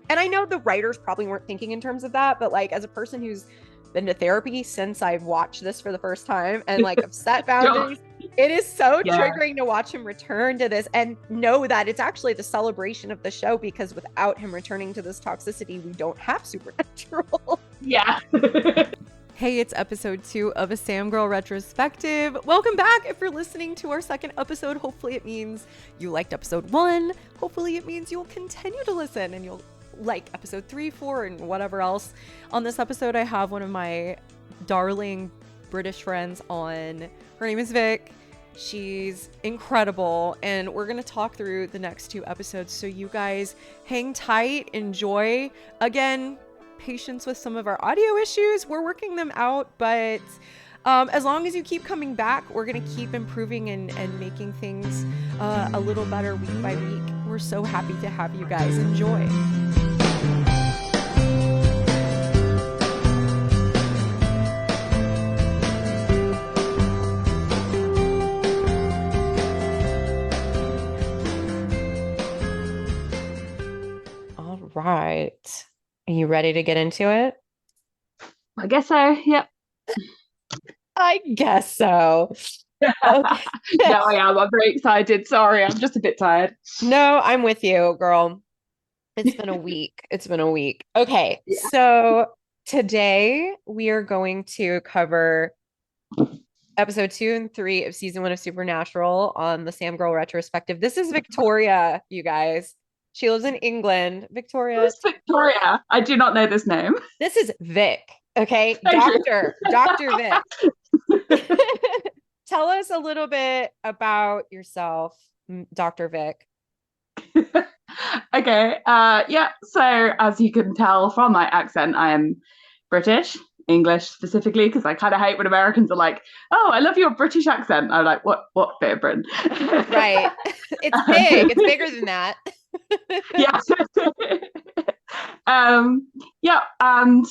And I know the writers probably weren't thinking in terms of that, but like as a person who's been to therapy since I've watched this for the first time and like have set boundaries, it is so triggering to watch him return to this and know that it's actually the celebration of the show, because without him returning to this toxicity, we don't have Supernatural. Yeah. Hey, it's episode 2 of a Sam Girl retrospective. Welcome back. If you're listening to our second episode, hopefully it means you liked episode 1. Hopefully it means you'll continue to listen and you'll like episode 3, 4, and whatever else. On this episode, I have one of my darling British friends on. Her name is Vic. She's incredible, and we're going to talk through the next 2 episodes, so you guys hang tight, enjoy. Again, patience with some of our audio issues. We're working them out, but as long as you keep coming back, we're going to keep improving and making things a little better week by week. We're so happy to have you guys. Enjoy. All right. Are you ready to get into it? I guess so. Yep. I guess so. Okay. No, I am. I'm very excited. Sorry, I'm just a bit tired. No, I'm with you, girl. It's been a week. Okay, yeah. So today we are going to cover episode 2 and 3 of season 1 of Supernatural on the Sam Girl retrospective. This is Victoria, you guys. She lives in England. Victoria. Who's Victoria? I do not know this name. This is Vic. Okay, Dr. Vic. Tell us a little bit about yourself, Dr. Vic. Okay. Yeah. So as you can tell from my accent, I am British, English specifically, because I kind of hate when Americans are like, "Oh, I love your British accent." I'm like, "What bit of Britain?" Right. It's big. It's bigger than that. Yeah. Yeah. And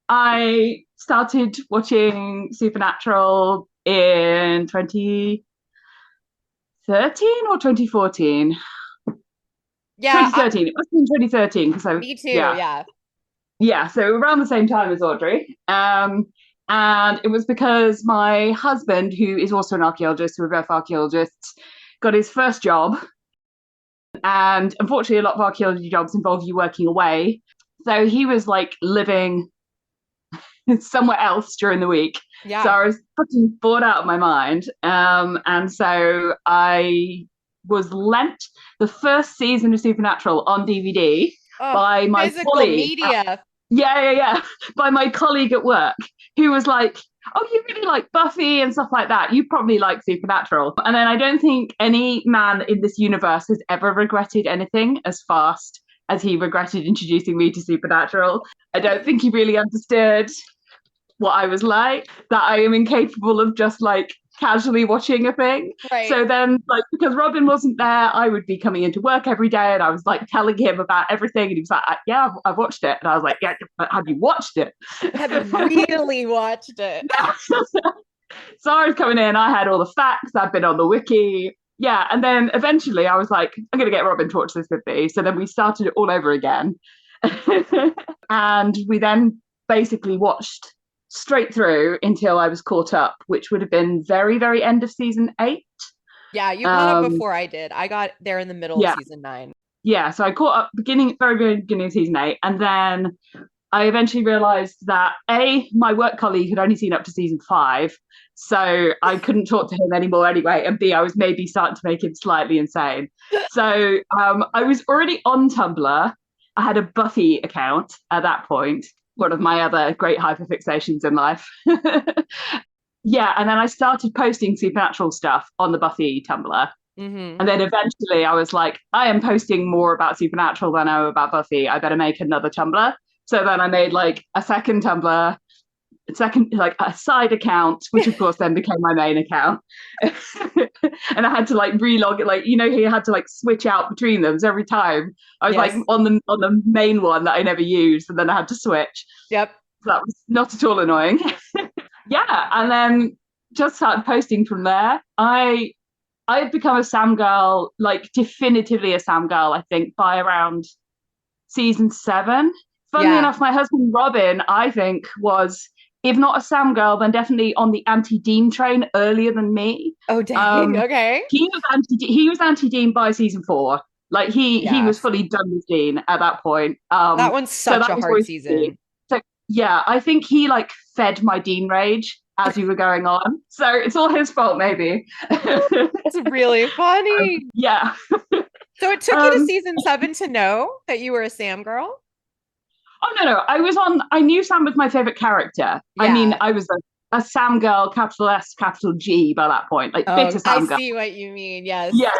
I started watching Supernatural in 2013 or 2014. Yeah, 2013. It must have been 2013 because me too. Yeah. So around the same time as Audrey. And it was because my husband, who is also an archaeologist, we're both archaeologists, got his first job. And unfortunately, a lot of archaeology jobs involve you working away. So he was like living somewhere else during the week. Yeah. So I was fucking bored out of my mind. And so I was lent the first season of Supernatural on DVD by my physical colleague. Media. Yeah. By my colleague at work, who was like, "Oh, you really like Buffy and stuff like that. You probably like Supernatural." And then I don't think any man in this universe has ever regretted anything as fast as he regretted introducing me to Supernatural. I don't think he really understood what I was like, that I am incapable of just like casually watching a thing. Right. So then, like, because Robin wasn't there, I would be coming into work every day and I was like telling him about everything, and he was like, "Yeah, I've watched it." And I was like, "Yeah, but have you watched it? Have you really watched it?" So I was coming in, I had all the facts, I'd been on the wiki. Yeah, and then eventually I was like, "I'm going to get Robin to watch this with me." So then we started it all over again. And we then basically watched straight through until I was caught up, which would have been very, very end of season 8. Yeah, you caught up before I did. I got there in the middle of season 9. Yeah, so I caught up very beginning of season 8, and then I eventually realised that my work colleague had only seen up to season 5, so I couldn't talk to him anymore anyway, and B, I was maybe starting to make him slightly insane. So I was already on Tumblr. I had a Buffy account at that point, one of my other great hyperfixations in life. Yeah, and then I started posting Supernatural stuff on the Buffy Tumblr. Mm-hmm. And then eventually I was like, I am posting more about Supernatural than I am about Buffy. I better make another Tumblr. So then I made like a second Tumblr, like a side account, which of course then became my main account. And I had to like relog it, like, you know, you had to like switch out between them. So every time I was like on the main one that I never used, and then I had to switch. Yep. So that was not at all annoying. Yeah, and then just started posting from there. I had become a Sam girl, like definitively a Sam girl, I think, by around season 7. Funnily Yeah. enough, my husband Robin, I think, was, if not a Sam girl, then definitely on the anti-Dean train earlier than me. Oh, dang. Okay. He was anti-Dean by season 4. Like he was Yes. fully done with Dean at that point. That one's So such that a was hard always me. season. So yeah, I think he like fed my Dean rage as we were going on. So it's all his fault, maybe. It's really funny. Yeah. So it took you to Um, season 7 to know that you were a Sam girl? oh no, no. I knew Sam was my favorite character. I mean, Yeah. I was a Sam girl, capital S, capital G by that point, like Oh, bitter I Sam girl. see what you mean. Yes. Yeah,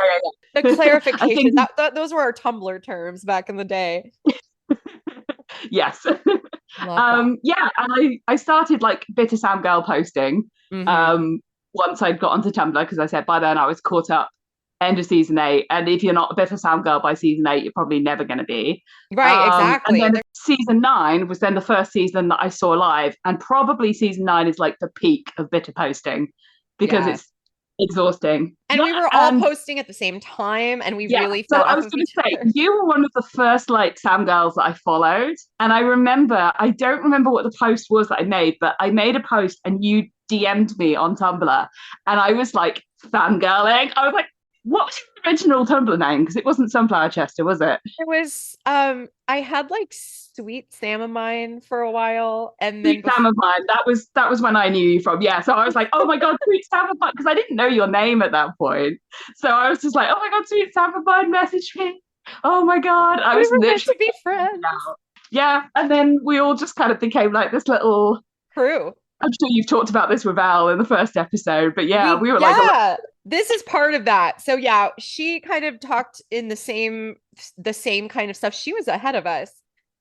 The yeah, yeah. I clarification. think Those were our Tumblr terms back in the day. yes. Love that. Yeah, and I started like bitter Sam girl posting Hmm. um once I'd got onto Tumblr because I said by then I was caught up end of season 8, and if you're not a bitter Sam girl by season 8, you're probably never going to be. Right, And exactly. then season 9 was then the first season that I saw live, and probably season 9 is like the peak of bitter posting because Yeah. it's exhausting. And Yeah, we were all and posting at the same time and we yeah, really so fed I off was of going each to say, other. you were one of the first like Sam girls that I followed. And I remember, I don't remember what the post was that I made, but I made a post and you DM'd me on Tumblr. And I was like fangirling. I was like, what was your original Tumblr name? Because it wasn't Sunflower Chester, was it? It was I had like Sweet Sam of mine for a while and then Sweet Sam of mine. That was when I knew you from. Yeah. So I was like, oh my god, Sweet Sam of mine, because I didn't know your name at that point. So I was just like, oh my god, Sweet Sam of mine, message me. Oh my god. I we was were meant to literally be friends. out. Yeah. And then we all just kind of became like this little, True. I'm sure you've talked about this with Al in the first episode, but yeah, we were like a Yeah, this is part of that. So yeah, she kind of talked in the same kind of stuff. She was ahead of us,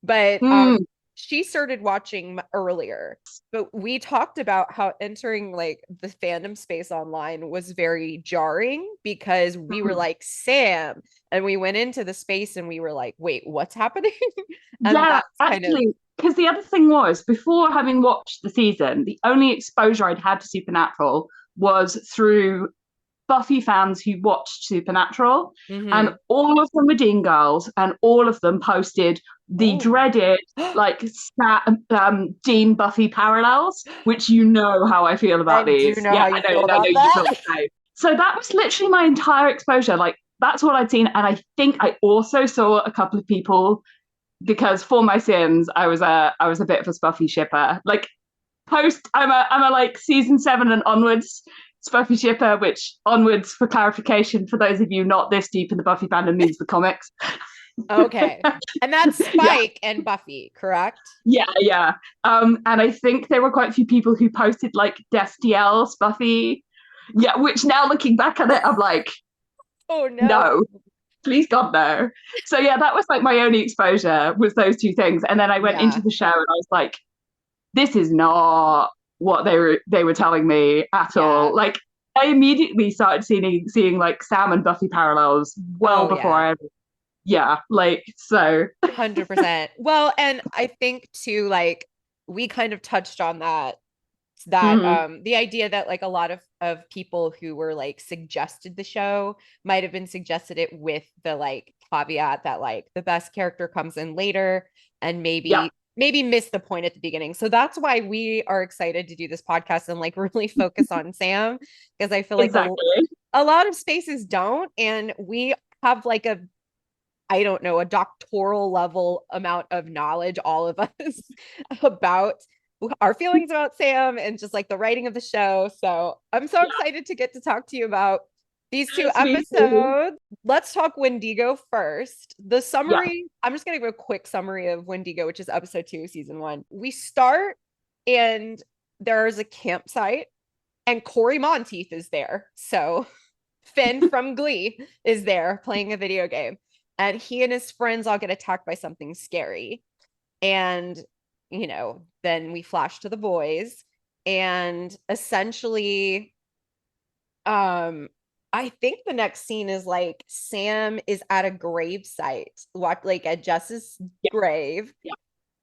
but mm, she started watching earlier. But we talked about how entering like the fandom space online was very jarring because we were mm. like Sam and we went into the space and we were like, wait, what's happening? And Yeah, that's kind of actually, because the other thing was, before having watched the season, the only exposure I'd had to Supernatural was through Buffy fans who watched Supernatural, and mhm. all of them were Dean girls, and all of them posted the Oh. dreaded like Dean Buffy parallels, which you know how I feel I about do these. know Yeah, how you I know, feel I know about you feel that. the same. So that was literally my entire exposure. Like that's all I'd seen, and I think I also saw a couple of people because for my sins, I was a bit of a Buffy shipper. Like post, I'm a like season 7 and onwards Buffy shipper, which onwards for clarification for those of you not this deep in the Buffy fandom means the comics. Okay. And that's Yeah, Spike and Buffy, correct? yeah, yeah. And I think there were quite a few people who posted like Destiel's Buffy. Yeah, which now looking back at it, I'm like, Oh no. no, please God no. So yeah, that was like my only exposure was those two things. And then I went into Yeah. the show and I was like, this is not what they were telling me at Yeah. all. Like I immediately started seeing like Sam and Buffy parallels well Oh before yeah. I ever, yeah, like so 100%. Well, and I think too, like we kind of touched on that mhm. the idea that like a lot of people who were like suggested the show might have been suggested it with the like caveat that like the best character comes in later and Yeah, maybe miss the point at the beginning. So that's why we are excited to do this podcast and like really focus on Sam because I feel like exactly. a lot of spaces don't and we have like a I don't know, a doctoral level amount of knowledge, all of us, about our feelings about Sam and just like the writing of the show. So I'm so Yeah, excited to get to talk to you about these two me too. episodes. Let's talk Wendigo first. The Yeah. summary, I'm just going to give a quick summary of Wendigo, which is episode 2, season 1. We start and there's a campsite and Corey Monteith is there. So Finn from Glee is there playing a video game. And he and his friends all get attacked by something scary. And, then we flash to the boys. And essentially, I think the next scene is like Sam is at a grave site, like at Jess's Yeah. grave, Yeah.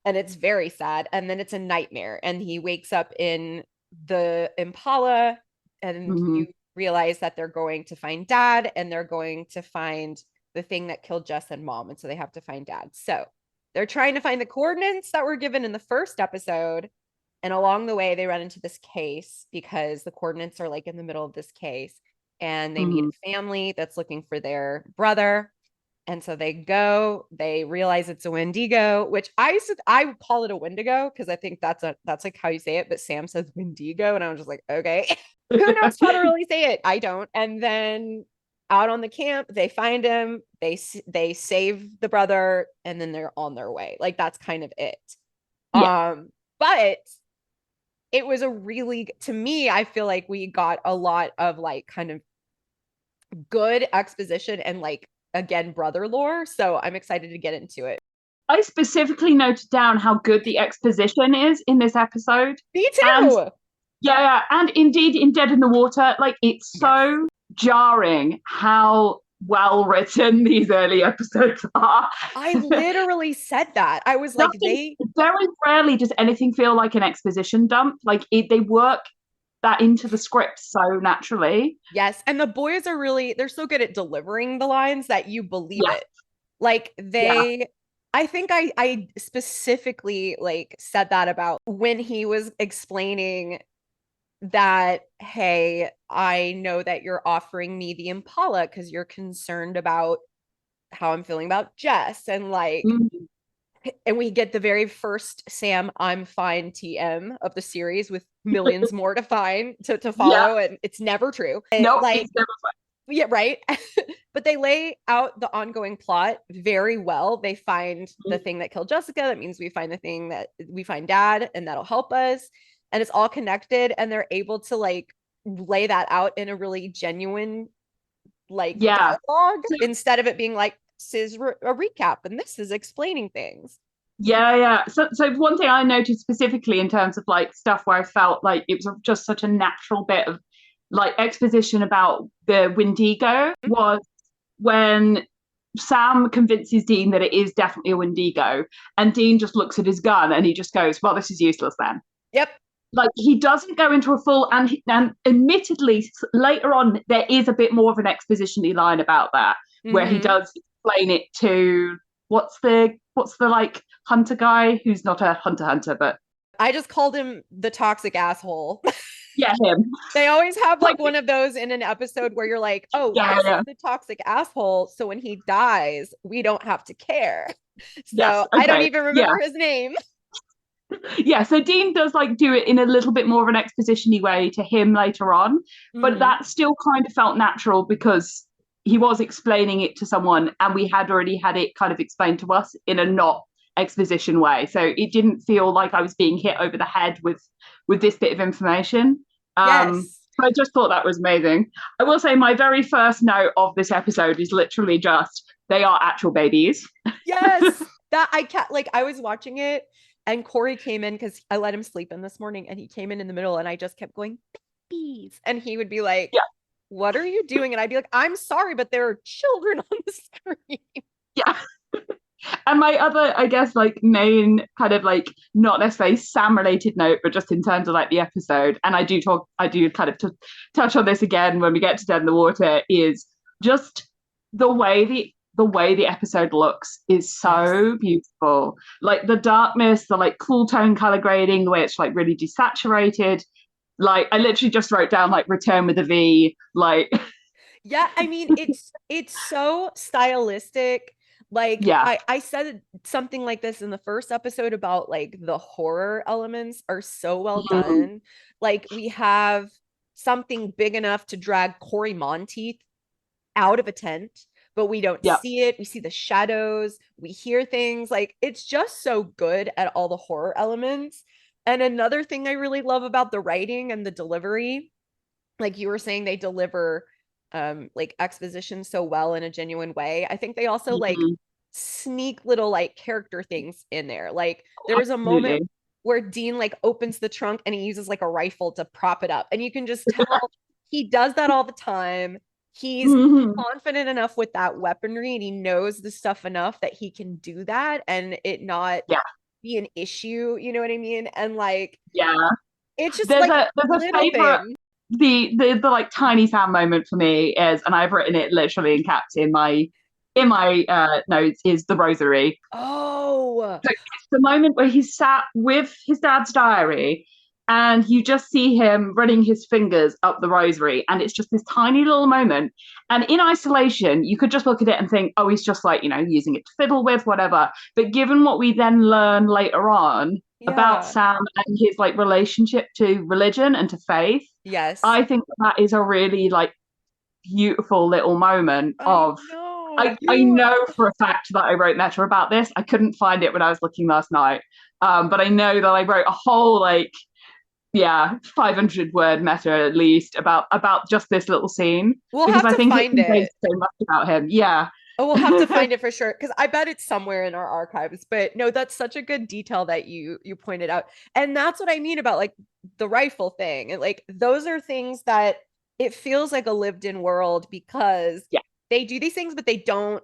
and it's very sad. And then it's a nightmare, and he wakes up in the Impala, and Mm-hmm. you realize that they're going to find dad, and they're going to find the thing that killed Jess and mom, and so they have to find dad. So they're trying to find the coordinates that were given in the first episode. And along the way, they run into this case because the coordinates are like in the middle of this case. And they meet a family that's looking for their brother. And so they realize it's a Wendigo, which I call it a Wendigo because I think that's like how you say it, but Sam says Wendigo, and I was just like, okay, who knows how to really say it? I don't. And then out on the camp, they find him, they save the brother, and then they're on their way. Like that's kind of it. But it was to me, I feel like we got a lot of like kind of good exposition and like again brother lore, so I'm excited to get into it. I specifically noted down how good the exposition is in this episode. Me too. And indeed in Dead in the Water, like it's so jarring how well written these early episodes are. I literally said that. I was like, very rarely does anything feel like an exposition dump. Like they work that into the script so naturally. Yes, and the boys they're so good at delivering the lines that you believe it. Like I think I specifically like said that about when he was explaining that, hey, I know that you're offering me the Impala because you're concerned about how I'm feeling about Jess, and like and we get the very first Sam I'm fine TM of the series with millions more to follow, and it's never true. No, like it's never fun. Yeah, right. But they lay out the ongoing plot very well. They find the thing that killed Jessica. That means we find Dad, and that'll help us. And it's all connected, and they're able to like lay that out in a really genuine like dialogue instead of it being like, this is a recap and this is explaining things. So one thing I noticed specifically in terms of like stuff where I felt like it was just such a natural bit of like exposition about the Wendigo was when Sam convinces Dean that it is definitely a Wendigo, and Dean just looks at his gun and he just goes, well, this is useless then. Yep. Like he doesn't go into a full, and admittedly later on there is a bit more of an exposition-y line about that where he does explain it to what's the like hunter guy who's not a hunter, but I just called him the toxic asshole. Yeah, him. They always have like one of those in an episode where you're like, oh, this is the toxic asshole, so when he dies, we don't have to care. So I don't even remember his name. Yeah, so Dean does like do it in a little bit more of an exposition-y way to him later on, but that still kind of felt natural because he was explaining it to someone and we had already had it kind of explained to us in a not exposition way. So it didn't feel like I was being hit over the head with this bit of information. Yes. I just thought that was amazing. I will say my very first note of this episode is literally just, they are actual babies. Yes. That I was watching it and Corey came in because I let him sleep in this morning, and he came in the middle and I just kept going, babies. And he would be like, what are you doing? And I'd be like, I'm sorry, but there are children on the screen. Yeah. And my other, I guess, like main kind of like not necessarily Sam related note, but just in terms of like the episode, and I do kind of touch on this again when we get to Dead in the Water, is just the way the episode looks is so beautiful. Like the darkness, the like cool tone color grading, the way it's like really desaturated. Like I literally just wrote down like Return with a V. Like yeah, I mean it's so stylistic. Like I said something like this in the first episode about like the horror elements are so well done. Like we have something big enough to drag Corey Monteith out of a tent, but we don't see it. We see the shadows, we hear things. Like it's just so good at all the horror elements. And another thing I really love about the writing and the delivery, like you were saying, they deliver like exposition so well in a genuine way. I think they also like sneak little like character things in there. Like there was a moment where Dean like opens the trunk and he uses like a rifle to prop it up, and you can just tell he does that all the time. He's confident enough with that weaponry, and he knows the stuff enough that he can do that and it not be an issue, you know what I mean? And like it's just there's like a favorite thing. The like tiny Sam moment for me is, and I've written it literally in caps in my in my notes is the rosary. Oh, So it's the moment where he's sat with his dad's diary and you just see him running his fingers up the rosary. And it's just this tiny little moment. And in isolation, you could just look at it and think, oh, he's just like, using it to fiddle with, whatever. But given what we then learn later on about yeah. Sam and his like relationship to religion and to faith, Yes. I think that is a really like beautiful little moment I of know. I know for a fact that I wrote meta about this. I couldn't find it when I was looking last night. But I know that I wrote a whole 500-word meta at least about just this little scene We'll because have I to think it find conveys it. so much about him. Yeah. Oh, we'll have to find it for sure because I bet it's somewhere in our archives. But no, that's such a good detail that you pointed out. And that's what I mean about like the rifle thing. And like those are things that it feels like a lived-in world because Yeah. they do these things, but they don't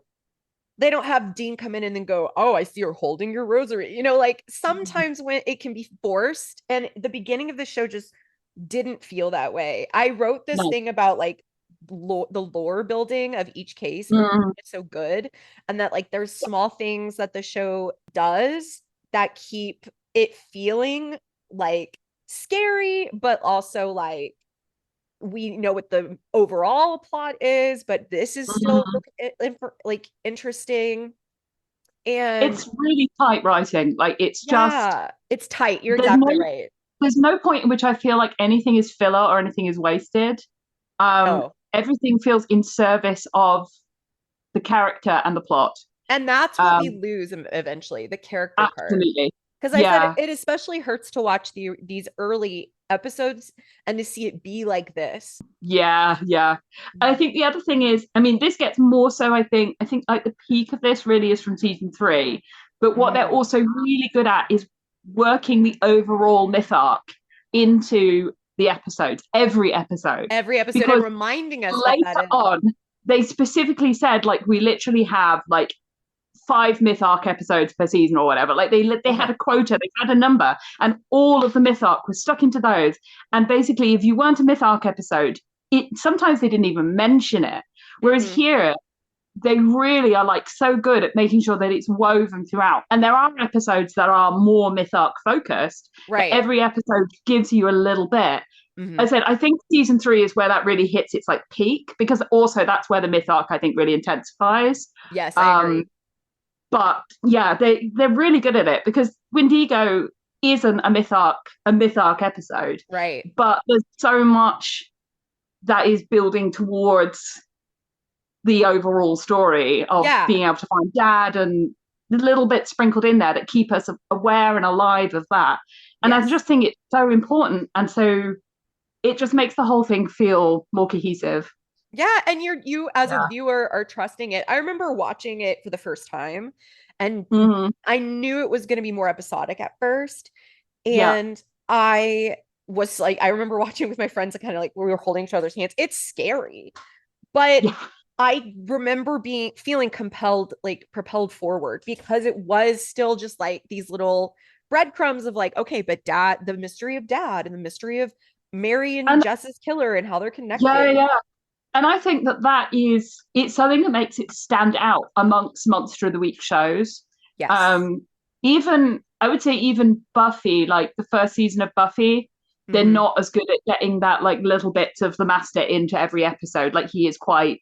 have Dean come in and then go, "Oh, I see you're holding your rosary." Like sometimes when it can be forced, and the beginning of the show just didn't feel that way. I wrote this No. thing about like the lore building of each case and Mm. it's so good, and that like there's small things that the show does that keep it feeling like scary, but also like we know what the overall plot is, but this is still Mm. like interesting. And It's really tight writing. Like it's just yeah, it's tight. You're there's no exactly right. there's no point in which I feel like anything is filler or anything is wasted. No. Everything feels in service of the character and the plot. And that's what we Um, lose eventually, the character part. Absolutely. Because I said Yeah. it especially hurts to watch these early episodes and to see it be like this. Yeah. Yeah. And I think the other thing is, I mean, this gets more so, I think like the peak of this really is from season 3. But what they're Mm. also really good at is working the overall myth arc into the episodes, every episode. Every episode and Because reminding us that that later is. on, they specifically said, like, we literally have like 5 myth arc episodes per season or whatever. Like they had Uh-huh. a quota, they had a number, and all of the myth arc was stuck into those. And basically, if you weren't a myth arc episode, it sometimes they didn't even mention it. Whereas Hmm. here, they really are like so good at making sure that it's woven throughout. And there are episodes that are more myth arc focused, but Right. every episode gives you a little bit. Hmm. I said, I think season 3 is where that really hits its like peak because also that's where the myth arc I think really intensifies. Yes, I Um, agree. but yeah, they're really good at it because Wendigo isn't a myth arc episode, Right. but there's so much that is building towards the overall story of Yeah. being able to find dad and the little bits sprinkled in there that keep us aware and alive of that. And I Yes. just think it's so important, and so it just makes the whole thing feel more cohesive. Yeah, and you as a Yeah. viewer are trusting it. I remember watching it for the first time and Mm-hmm. I knew it was going to be more episodic at first. Yeah. And I was like, I remember watching with my friends and kind of like we were holding each other's hands. It's scary, but Yeah. I remember being feeling compelled, like propelled forward because it was still just like these little breadcrumbs of like, okay, but dad, the mystery of dad and the mystery of Mary and And Jess's killer and how they're yeah, connected. yeah. And I think it's something that makes it stand out amongst Monster of the Week shows. Yes. Um, even I would say even Buffy, like the first season of Buffy, they're Hmm. not as good at getting that like little bits of the master into every episode. Like he is quite,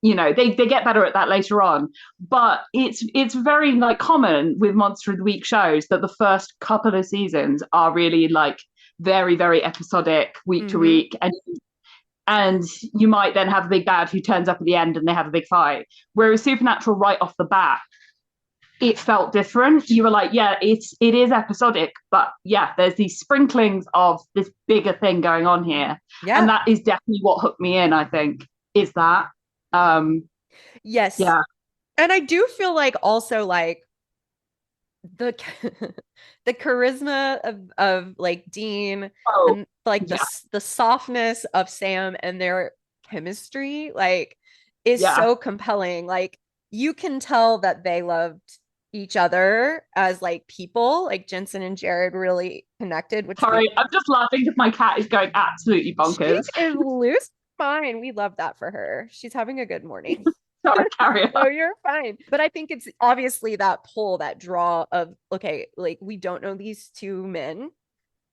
they get better at that later on. But it's very like common with Monster of the Week shows that the first couple of seasons are really like very, very episodic week to Hmm. week. And you might then have a big bad who turns up at the end and they have a big fight. Whereas Supernatural, right off the bat, it felt different. You were like, yeah, it is episodic, but yeah, there's these sprinklings of this bigger thing going on here, and Yeah. that is definitely what hooked me in. I think is that, um, Yes. yeah, And I do feel like also like the the charisma of like Dean oh and like yeah, the softness of Sam and their chemistry like is yeah. so compelling. Like you can tell that they loved each other as like people. Like Jensen and Jared really connected, which we Sorry, I'm just laughing because my cat is going absolutely she bonkers. is loose. Fine. We love that for her. She's having a good morning. Sorry, carry on. No, you're fine. But I think it's obviously that pull, that draw of, okay, like we don't know these two men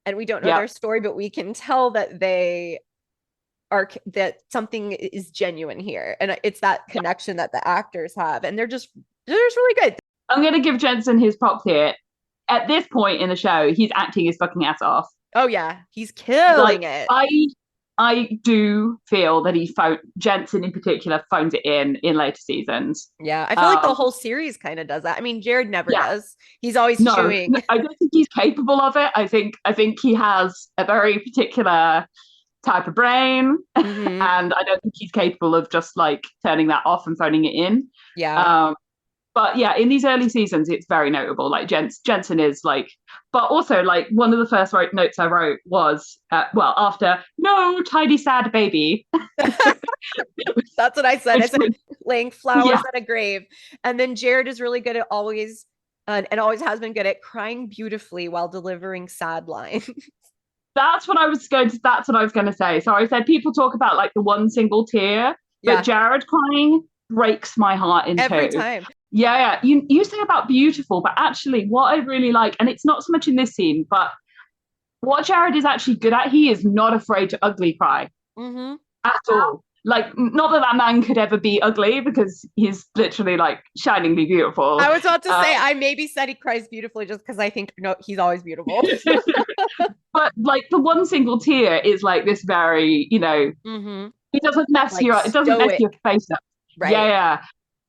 and we don't know Yeah. their story, but we can tell that they are, that something is genuine here. And it's that connection that the actors have. And they're just really good. I'm going to give Jensen his props here. At this point in the show, he's acting his fucking ass off. Oh, yeah. He's killing Like, it. I do feel that Jensen in particular phones it in later seasons. Yeah, I feel like the whole series kind of does that. I mean, Jared never Yeah. does. He's always chewing. No, I don't think he's capable of it. I think he has a very particular type of brain, Mhm. and I don't think he's capable of just like turning that off and phoning it in. Yeah. But yeah, in these early seasons, it's very notable. Like Jensen is like, but also like one of the first notes I wrote was, well, after no tidy sad baby. That's what I said. I said laying flowers Yeah. at a grave. And then Jared is really good at always, and always has been good at crying beautifully while delivering sad lines. That's what I was going to say. So I said people talk about like the one single tear, Yeah. but Jared crying breaks my heart in Every two. time. Yeah. You say about beautiful, but actually what I really like, and it's not so much in this scene, but what Jared is actually good at, he is not afraid to ugly cry at all. Like, not that man could ever be ugly, because he's literally like shiningly beautiful. I was about to say, I maybe said he cries beautifully just because I think, no, he's always beautiful. But like the one single tear is like this very, he doesn't mess Like it doesn't mess your face up. Right. Yeah.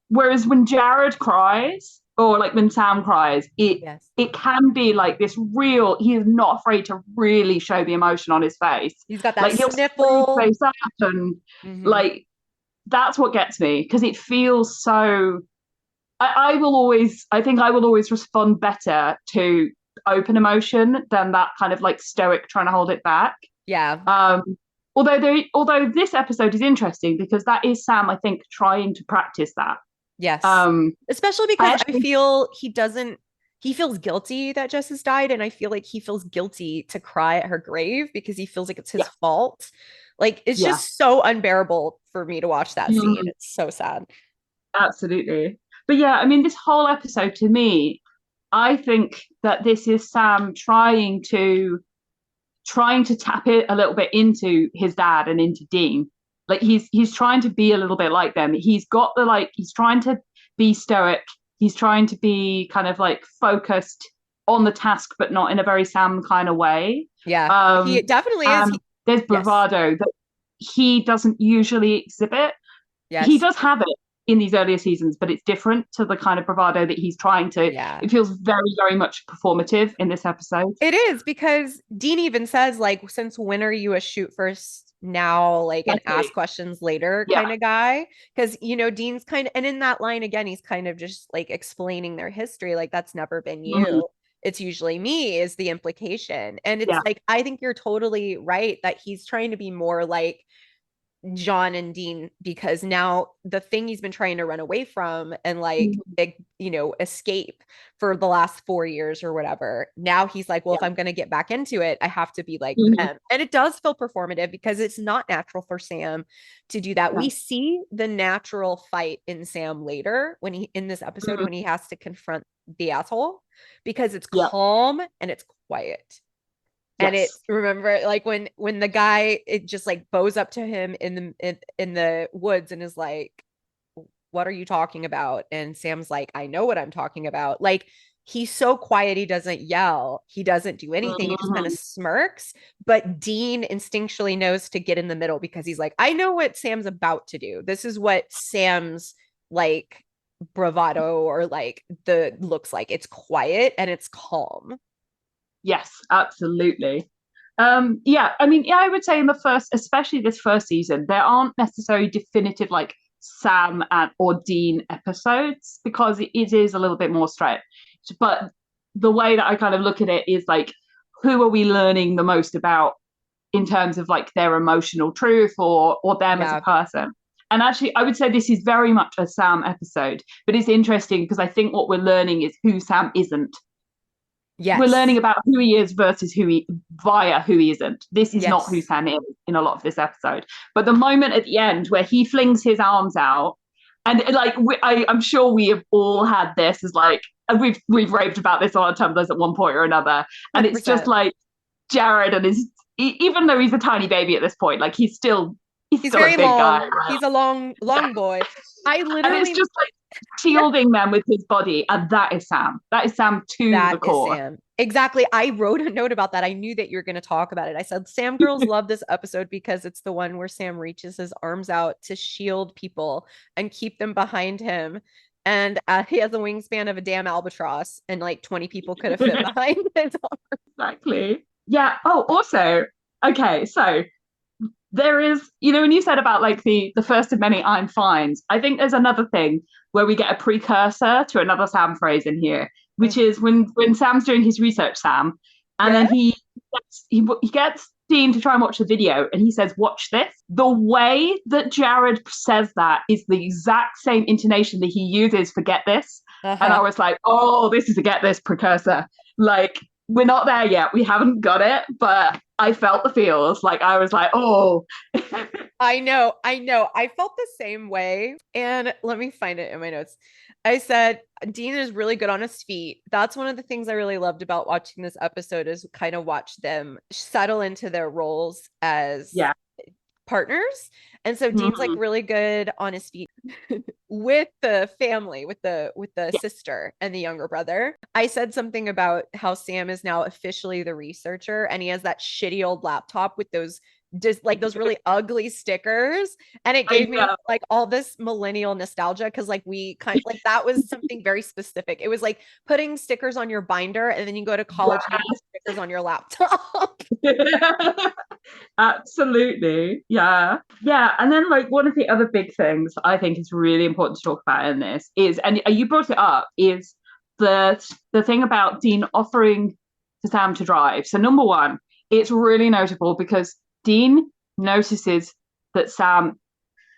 Whereas when Jared cries, or like when Sam cries, it can be like this real, he is not afraid to really show the emotion on his face. He's got that like sniffle. He'll face up and like, that's what gets me, because it feels so, I think I will always respond better to open emotion than that kind of like stoic trying to hold it back. Yeah. Although this episode is interesting because that is Sam, I think, trying to practice that. Yes. Especially because I feel he feels guilty that Jess has died, and I feel like he feels guilty to cry at her grave because he feels like it's his fault. Like, it's just so unbearable for me to watch that scene. It's so sad. Absolutely. But yeah, I mean, this whole episode, to me, I think that this is Sam trying to tap it a little bit into his dad and into Dean. Like, he's trying to be a little bit like them. He's trying to be stoic. He's trying to be kind of like focused on the task, but not in a very Sam kind of way. Yeah, he definitely is. There's bravado that he doesn't usually exhibit. Yes. He does have it in these earlier seasons, but it's different to the kind of bravado that he's trying to. It feels very, very much performative in this episode. It is, because Dean even says, like, since when are you a shoot first now, like, and ask questions later kind of guy? Because, Dean's kind of, and in that line again, he's kind of just like explaining their history, like, that's never been you. It's usually me, is the implication. And it's like, I think you're totally right that he's trying to be more like John and Dean, because now the thing he's been trying to run away from and like escape for the last 4 years or whatever, now he's like, well, if I'm going to get back into it, I have to be like them. And it does feel performative because it's not natural for Sam to do that. We see the natural fight in Sam later when in this episode when he has to confront the asshole, because it's calm and it's quiet. And it's, remember, like when the guy, it just like bows up to him in the woods and is like, what are you talking about? And Sam's like, I know what I'm talking about. Like, he's so quiet, he doesn't yell, he doesn't do anything, he just kind of smirks. But Dean instinctually knows to get in the middle, because he's like, I know what Sam's about to do. This is what Sam's like bravado or like looks like. It's quiet and it's calm. Yes, absolutely. I mean, I would say in especially this first season, there aren't necessarily definitive like Sam or Dean episodes, because it is a little bit more stretched. But the way that I kind of look at it is like, who are we learning the most about in terms of like their emotional truth or them as a person? And actually, I would say this is very much a Sam episode, but it's interesting because I think what we're learning is who Sam isn't. Yes. We're learning about who he is versus who he isn't. This is not who Sam is in a lot of this episode. But the moment at the end where he flings his arms out And like I'm sure we have all had this as like, and we've raved about this on our Tumblrs at one point or another, and it's just 100%. like Jared and his, even though he's a tiny baby at this point, like he's He's still a very big guy, long. right? He's a long boy. I And it's literally just like shielding them with his body, and that is Sam. That is Sam to the That is core. Sam. Exactly. I wrote a note about that. I knew that you were going to talk about it. I said, Sam girls love this episode because it's the one where Sam reaches his arms out to shield people and keep them behind him. And he has a wingspan of a damn albatross, and like 20 people could have fit behind his arm. Exactly. Yeah. Oh, also, okay, so there is, when you said about like the first of many I'm fines, I think there's another thing where we get a precursor to another Sam phrase in here, which is when Sam's doing his research, Sam, and Yeah. then he gets Dean to try and watch the video, and he says, "Watch this." The way that Jared says that is the exact same intonation that he uses for "Get this," and I Uh-huh. was like, "Oh, this is a "Get this" precursor." Like, we're not there yet. We haven't got it, but I felt the feels. Like I was like, oh. I know. I felt the same way. And let me find it in my notes. I said Dean is really good on his feet. That's one of the things I really loved about watching this episode is kind of watch them settle into their roles as Yeah. partners. And so Dean's like Mm-hmm. really good on his feet with the family, with the Yeah. sister and the younger brother. I said something about how Sam is now officially the researcher and he has that shitty old laptop with those just like those really ugly stickers, and it I gave me know. like all this millennial nostalgia because like we kind of like that was something very specific. It was like putting stickers on your binder and then you go to college and you put stickers on your laptop. Absolutely. Yeah. Yeah. And then, like, one of the other big things I think is really important to talk about in this is, and you brought it up, is the thing about Dean offering to Sam to drive. So, number one, it's really notable because Dean notices that Sam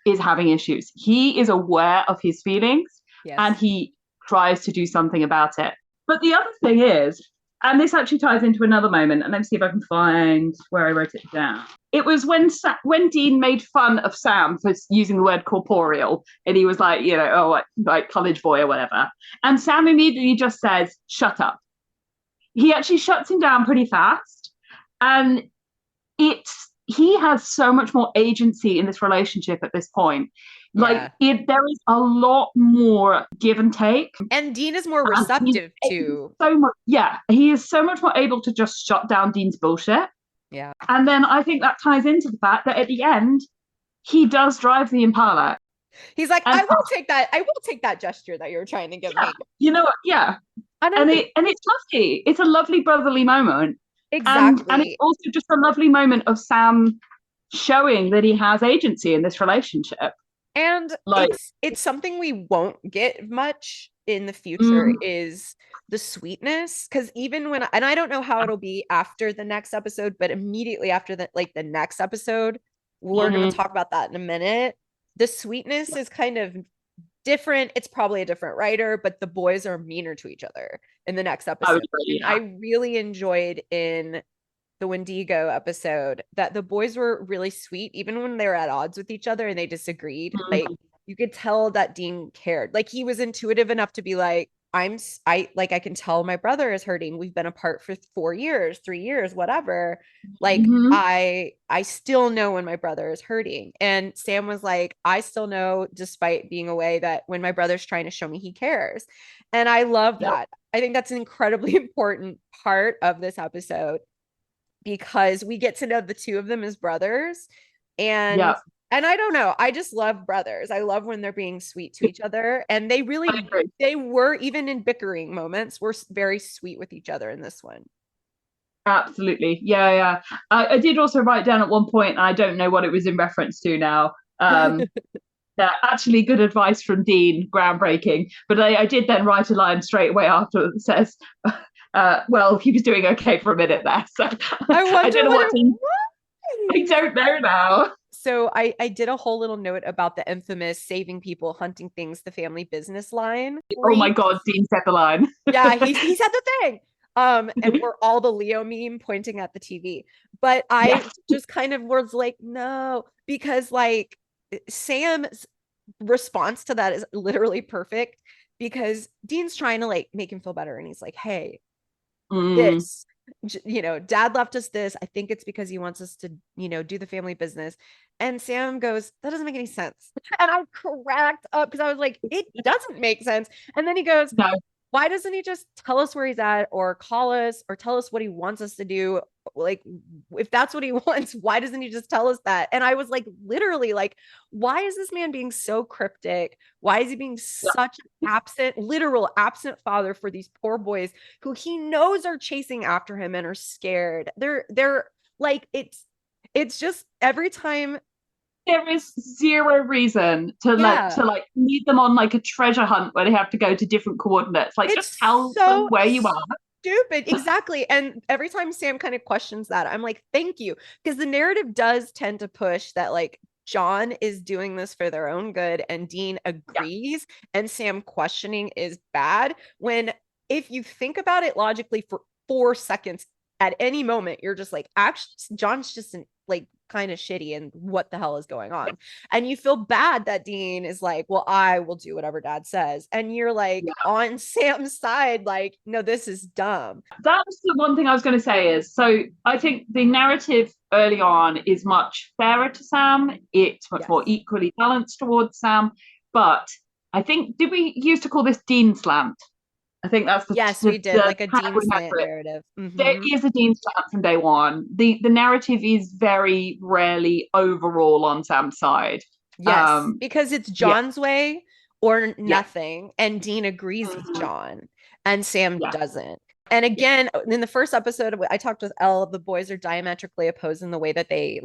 is having issues. He is aware of his feelings and Yes. he tries to do something about it. But the other thing is, and this actually ties into another moment, and let me see if I can find where I wrote it down. It was when Dean made fun of Sam for using the word corporeal, and he was like, oh, like college boy or whatever. And Sam immediately just says, "Shut up." He actually shuts him down pretty fast, and he has so much more agency in this relationship at this point. Yeah. There is a lot more give and take. And Dean is more And receptive to. he is so much more able to just shut down Dean's bullshit. Yeah. And then I think that ties into the fact that at the end, he does drive the Impala. He's like, And I will take that gesture that you're trying to give yeah, me. you know what? Yeah. And I And think it's lovely. It's a lovely brotherly moment. And it's exactly. also just a lovely moment of Sam showing that he has agency in this relationship. And Like, it's something we won't get much in the future mm, is the sweetness. Because even when and I don't know how it'll be after the next episode, but immediately after the next episode, we're gonna mm, talk about that in a minute. The sweetness is kind of different. It's probably a different writer, but the boys are meaner to each other in the next I would episode. agree, And yeah. I really enjoyed in the Wendigo episode that the boys were really sweet, even when they were at odds with each other and they disagreed. Like Mm, you could tell that Dean cared. Like he was intuitive enough to be like, I can tell my brother is hurting. We've been apart for 4 years, 3 years, whatever. Like mm-hmm. I still know when my brother is hurting. And Sam was like, I still know, despite being away, that when my brother's trying to show me he cares. And I love Yep. that. I think that's an incredibly important part of this episode because we get to know the two of them as brothers. And Yep. I don't know, I just love brothers. I love when they're being sweet to each other. And I agree. they were, even in bickering moments, were very sweet with each other in this one. Absolutely. Yeah, yeah. I did also write down at one point, and I don't know what it was in reference to now. Yeah, actually, good advice from Dean, groundbreaking. But I did then write a line straight away after that says, well, he was doing okay for a minute there. So I I wonder don't know what what it Dean, I was. don't know now. So I did a whole little note about the infamous saving people, hunting things, the family business line. Oh my God, Dean said the line. Yeah, he said the thing. And we're all the Leo meme pointing at the TV. But I Yes. just kind of was like, no, because like Sam response to that is literally perfect because Dean's trying to like make him feel better. And he's like, hey, Mm. this, dad left us this. I think it's because he wants us to, do the family business. And Sam goes, that doesn't make any sense. And I cracked up because I was like, it doesn't make sense. And then he goes, No. why doesn't he just tell us where he's at or call us or tell us what he wants us to do? Like, if that's what he wants, why doesn't he just tell us that? And I was like, literally, like, why is this man being so cryptic? Why is he being such literal absent father for these poor boys who he knows are chasing after him and are scared? They're like, it's just every time. There is zero reason to Yeah, lead them on like a treasure hunt where they have to go to different coordinates. Like, just it's tell them so where you are. stupid. Exactly. And every time Sam kind of questions that, I'm like, thank you. Because the narrative does tend to push that like John is doing this for their own good and Dean Yeah. agrees and Sam questioning is bad. When if you think about it logically for 4 seconds, at any moment, you're just like, actually, John's just like kind of shitty and what the hell is going on? And you feel bad that Dean is like, well, I will do whatever dad says. And you're like Yeah. on Sam's side, like, no, this is dumb. That was the one thing I was going to say is, so I think the narrative early on is much fairer to Sam. It's much Yes. more equally balanced towards Sam. But I think, did we used to call this Dean slant? I think that's Yes, we did like a how Dean we slant remember it. narrative. There is a Dean slant from day one. The narrative is very rarely overall on Sam's side. Yes, because it's Yeah, John's way or yeah, nothing. And Dean agrees with mhm, John and Sam yeah, doesn't. And yeah, again, in the first episode, I talked with Elle. The boys are diametrically opposed in the way that they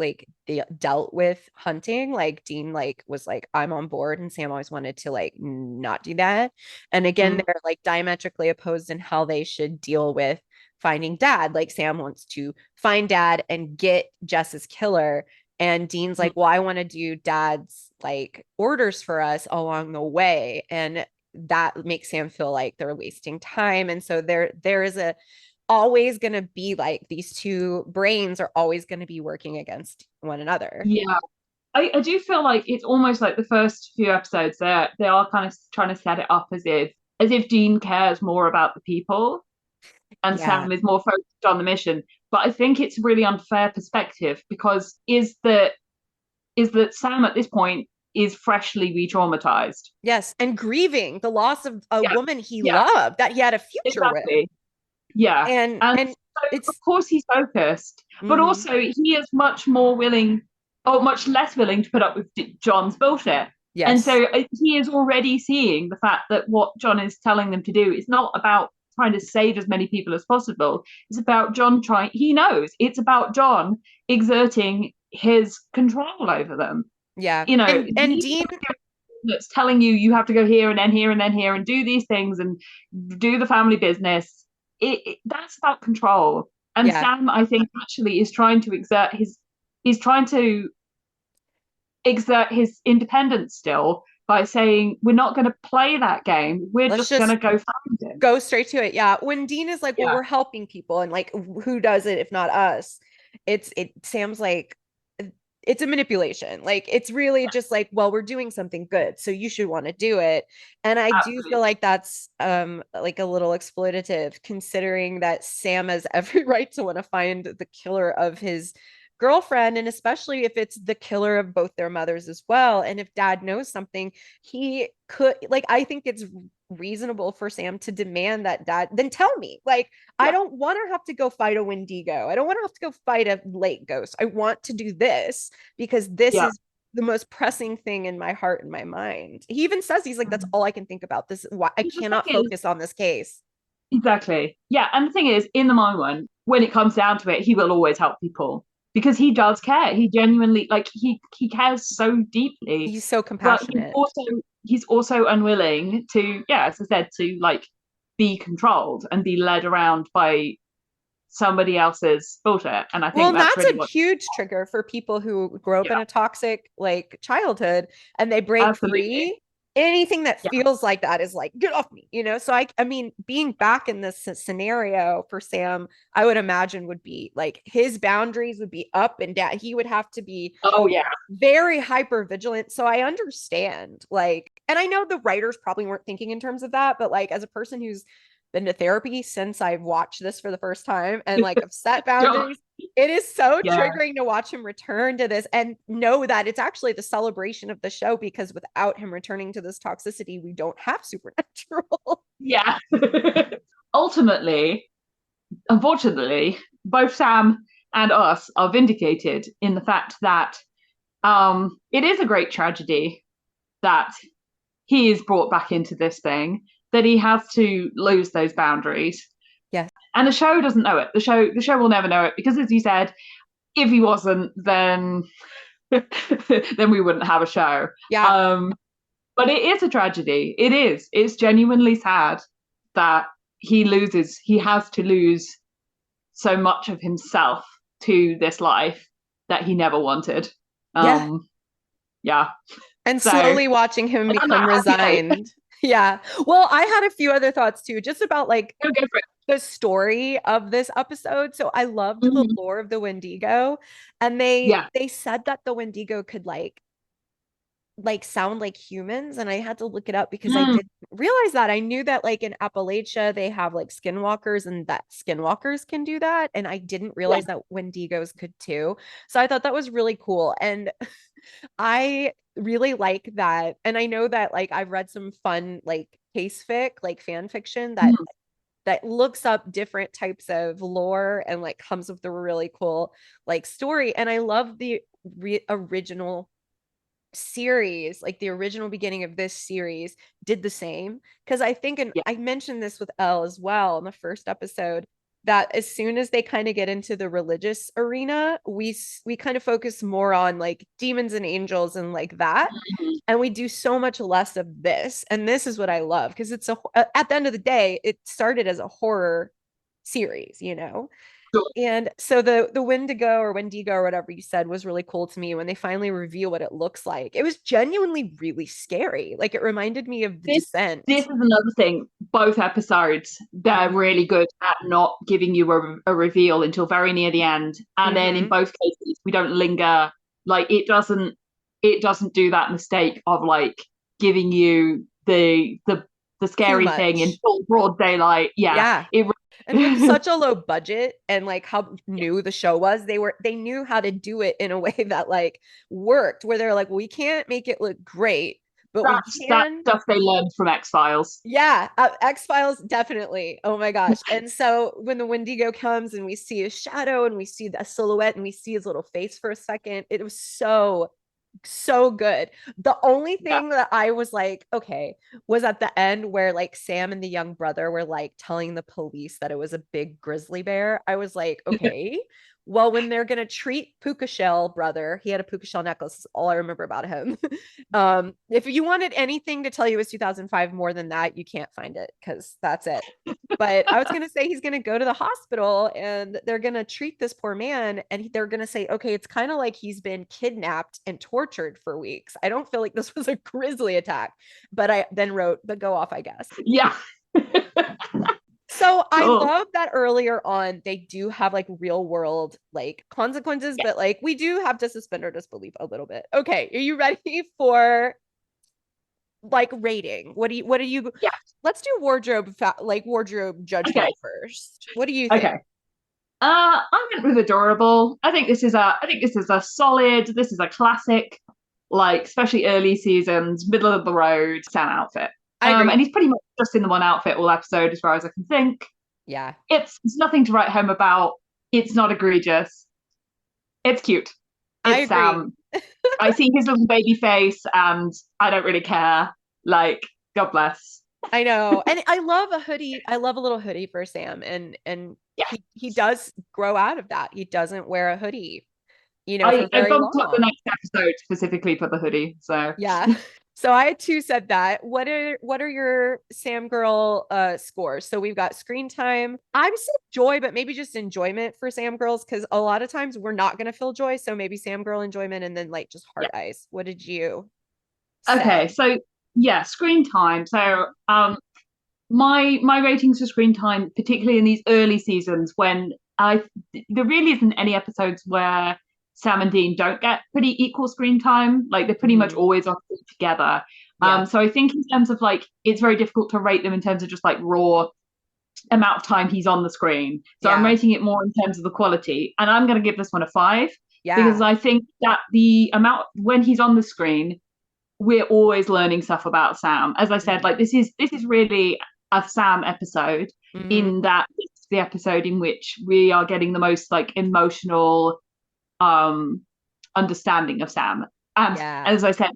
dealt with hunting. Like Dean was like, I'm on board, and Sam always wanted to like not do that. And again, mm, they're like diametrically opposed in how they should deal with finding dad. Like Sam wants to find dad and get Jess's killer. And Dean's mm, like, well, I want to do dad's like orders for us along the way. And that makes Sam feel like they're wasting time. And so there is a always going to be like these two brains are always going to be working against one another. yeah. I do feel like it's almost like the first few episodes they are kind of trying to set it up as if Dean cares more about the people and Yeah. Sam is more focused on the mission. But I think it's a really unfair perspective because is that Sam at this point is freshly re-traumatized. Yes. And grieving the loss of a Yeah, woman he yeah, loved that he had a future with. exactly. Yeah. And And so of it's course he's focused, but mhm. also he is much more willing or much less willing to put up with John's bullshit. And Yes. so he is already seeing the fact that what John is telling them to do is not about trying to save as many people as possible. It's about John trying, he knows it's about John exerting his control over them. Yeah. You know, And he's Dean, that's telling you you have to go here and then here and then here and do these things and do the family business. That's about control. And yeah. Sam, I think, actually is trying to he's trying to exert his independence still by saying we're not going to play that game. We're Let's just going to just go find him. go straight to it. Yeah. When Dean is like, well, Yeah, we're helping people and like who does it if not us? It Sam's like it's a manipulation. Like it's really just like, well, we're doing something good, so you should want to do it. And I do feel absolutely. like that's like a little exploitative considering that Sam has every right to want to find the killer of his girlfriend and especially if it's the killer of both their mothers as well. And if dad knows something, he could like I think it's reasonable for Sam to demand that dad then tell me. Like I Yeah, don't want to have to go fight a Wendigo. I don't want to have to go fight a lake ghost. I want to do this because this yeah. is the most pressing thing in my heart and my mind. He even says he's like, that's all I can think about. This why I The cannot thing is, focus on this case. exactly. Yeah, and the thing is, in the moment, when it comes down to it, he will always help people because he does care. He genuinely like he cares so deeply, He's so but compassionate. he's also unwilling to, yeah, as I said, to like be controlled and be led around by somebody else's bullshit. And I Well, think and that's that's really a what. huge trigger for people who grow up Yeah, in a toxic like childhood and they break absolutely. free. anything that Yeah. feels like that is like, get off me, you know? So I mean, being back in this scenario for Sam, I would imagine would be like his boundaries would be up and down. He would have to be Oh yeah. very hyper vigilant. So I understand, like, and I know the writers probably weren't thinking in terms of that, but like as a person who's been to therapy since I've watched this for the first time and like have set boundaries, it is so Yeah. triggering to watch him return to this and know that it's actually the celebration of the show, because without him returning to this toxicity, we don't have Supernatural. Yeah. Ultimately, unfortunately, both Sam and us are vindicated in the fact that it is a great tragedy that he is brought back into this thing, that he has to lose those boundaries. Yes. And the show doesn't know it. The show will never know it, because as you said, if he wasn't, then then we wouldn't have a show. Yeah. But it is a tragedy. It is. It's genuinely sad that he has to lose so much of himself to this life that he never wanted. Yeah. Yeah. And So slowly watching him become resigned. Yeah. Well, I had a few other thoughts too, just about like go for it. the story of this episode. So I loved the lore of the Wendigo, and Yeah. they said that the Wendigo could like sound like humans, and I had to look it up because I didn't realize that. I knew that like in Appalachia they have like skinwalkers and that skinwalkers can do that, and I didn't realize that Wendigos could too. So I thought that was really cool, and I really like that. And I know that like I've read some fun like case fic, like fan fiction that looks up different types of lore and like comes with a really cool like story. And I love the original series, like the original beginning of this series did the same, because I think, and Yeah. I mentioned this with Elle as well in the first episode, that as soon as they kind of get into the religious arena, we kind of focus more on like demons and angels and like that, and we do so much less of this. And this is what I love, because it's at the end of the day it started as a horror series, you know. Sure. And so the Wendigo or whatever you said was really cool to me when they finally reveal what it looks like. It was genuinely really scary. Like it reminded me of The Descent. This is another thing. Both episodes, they're really good at not giving you a reveal until very near the end. And then in both cases, we don't linger. Like it doesn't do that mistake of like giving you the scary thing in full broad daylight. Yeah. Yeah. And with such a low budget and like how new the show was, they knew how to do it in a way that like worked, where they're like, we can't make it look great, but we That can. stuff they learned from X-Files. Yeah, X-Files definitely. Oh my gosh. And so when the Wendigo comes and we see his shadow and we see the silhouette and we see his little face for a second, it was so good. The only thing that I was like, okay, was at the end where like Sam and the young brother were like telling the police that it was a big grizzly bear. I was like, okay, well, when they're gonna treat Puka Shell brother, he had a Puka Shell necklace. That's all I remember about him. If you wanted anything to tell you it was 2005 more than that, you can't find it, because that's it. But I was gonna say he's gonna go to the hospital and they're gonna treat this poor man, and they're gonna say, okay, it's kind of like he's been kidnapped and tortured for weeks. I don't feel like this was a grizzly attack, but I then wrote, but go off, I guess. Yeah. So I love that earlier on they do have like real world like consequences, but like we do have to suspend our disbelief a little bit. Okay, are you ready for like rating? What do you Yeah. Let's do wardrobe judgment first. What do you think? Okay. I went with adorable. I think this is a solid, this is a classic, like especially early seasons, middle of the road Sam outfit. I agree. And he's pretty much just in the one outfit all episode as far as I can think. Yeah. It's nothing to write home about. It's not egregious. It's cute. It's I agree. I see his little baby face and I don't really care. Like, God bless. I know. And I love a hoodie. I love a little hoodie for Sam. And Yeah. he does grow out of that. He doesn't wear a hoodie, you know, I for very bumped up the long. next episode specifically for the hoodie. So Yeah. So I had two said that. What are your Sam Girl scores? So we've got screen time. I'm saying joy, but maybe just enjoyment for Sam Girls, because a lot of times we're not gonna feel joy. So maybe Sam Girl enjoyment and then like just heart eyes. What did you say? okay, so yeah, screen time. So my ratings for screen time, particularly in these early seasons when I there really isn't any episodes where Sam and Dean don't get pretty equal screen time. Like they're pretty much Mhm. always on together. Yeah. So I think in terms of like it's very difficult to rate them in terms of just like raw amount of time he's on the screen. So I'm Yeah. rating it more in terms of the quality. And I'm going to give this one a 5 because Yeah. I think that the amount when he's on the screen, we're always learning stuff about Sam. As I said, Mhm. like this is really a Sam episode Mhm. in that it's the episode in which we are getting the most like emotional um understanding of Sam. And Yeah. as I said,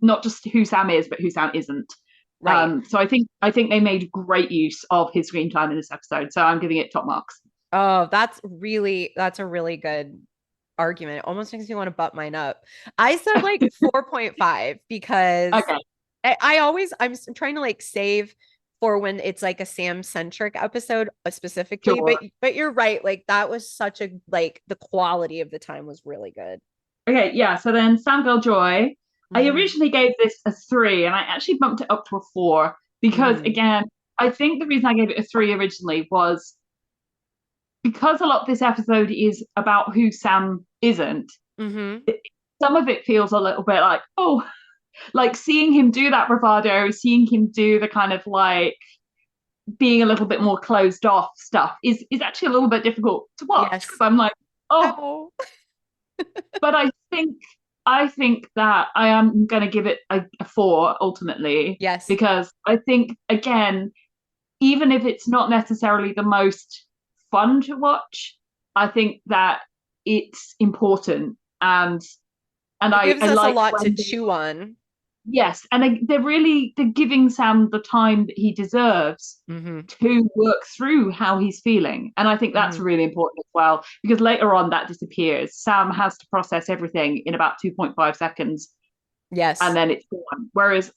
not just who Sam is, but who Sam isn't. Right. So I think they made great use of his screen time in this episode. So I'm giving it top marks. Oh, that's a really good argument. It almost makes me want to butt mine up. I said like 4.5 because Okay, I'm trying to like save for when it's like a Sam centric episode specifically, sure. but you're right. Like that was such a like the quality of the time was really good. Okay, yeah. So then Sam Girl Joy, I Hmm. originally gave this a 3, and I actually bumped it up to a 4 because Hmm. again, I think the reason I gave it a 3 originally was because a lot of this episode is about who Sam isn't. Hmm. Some of it feels a little bit like, oh, like seeing him do that bravado, seeing him do the kind of like being a little bit more closed off stuff is actually a little bit difficult to watch because Yes. I'm like, oh, Oh. but I think that I am going to give it a 4 ultimately Yes. because I think again, even if it's not necessarily the most fun to watch, I think that it's important and It I gives us a like lot to when they chew on. yes, and they're giving Sam the time that he deserves Hmm. to work through how he's feeling, and I think that's Hmm. really important as well because later on that disappears. Sam has to process everything in about 2.5 seconds, and Yes. then it's gone. Whereas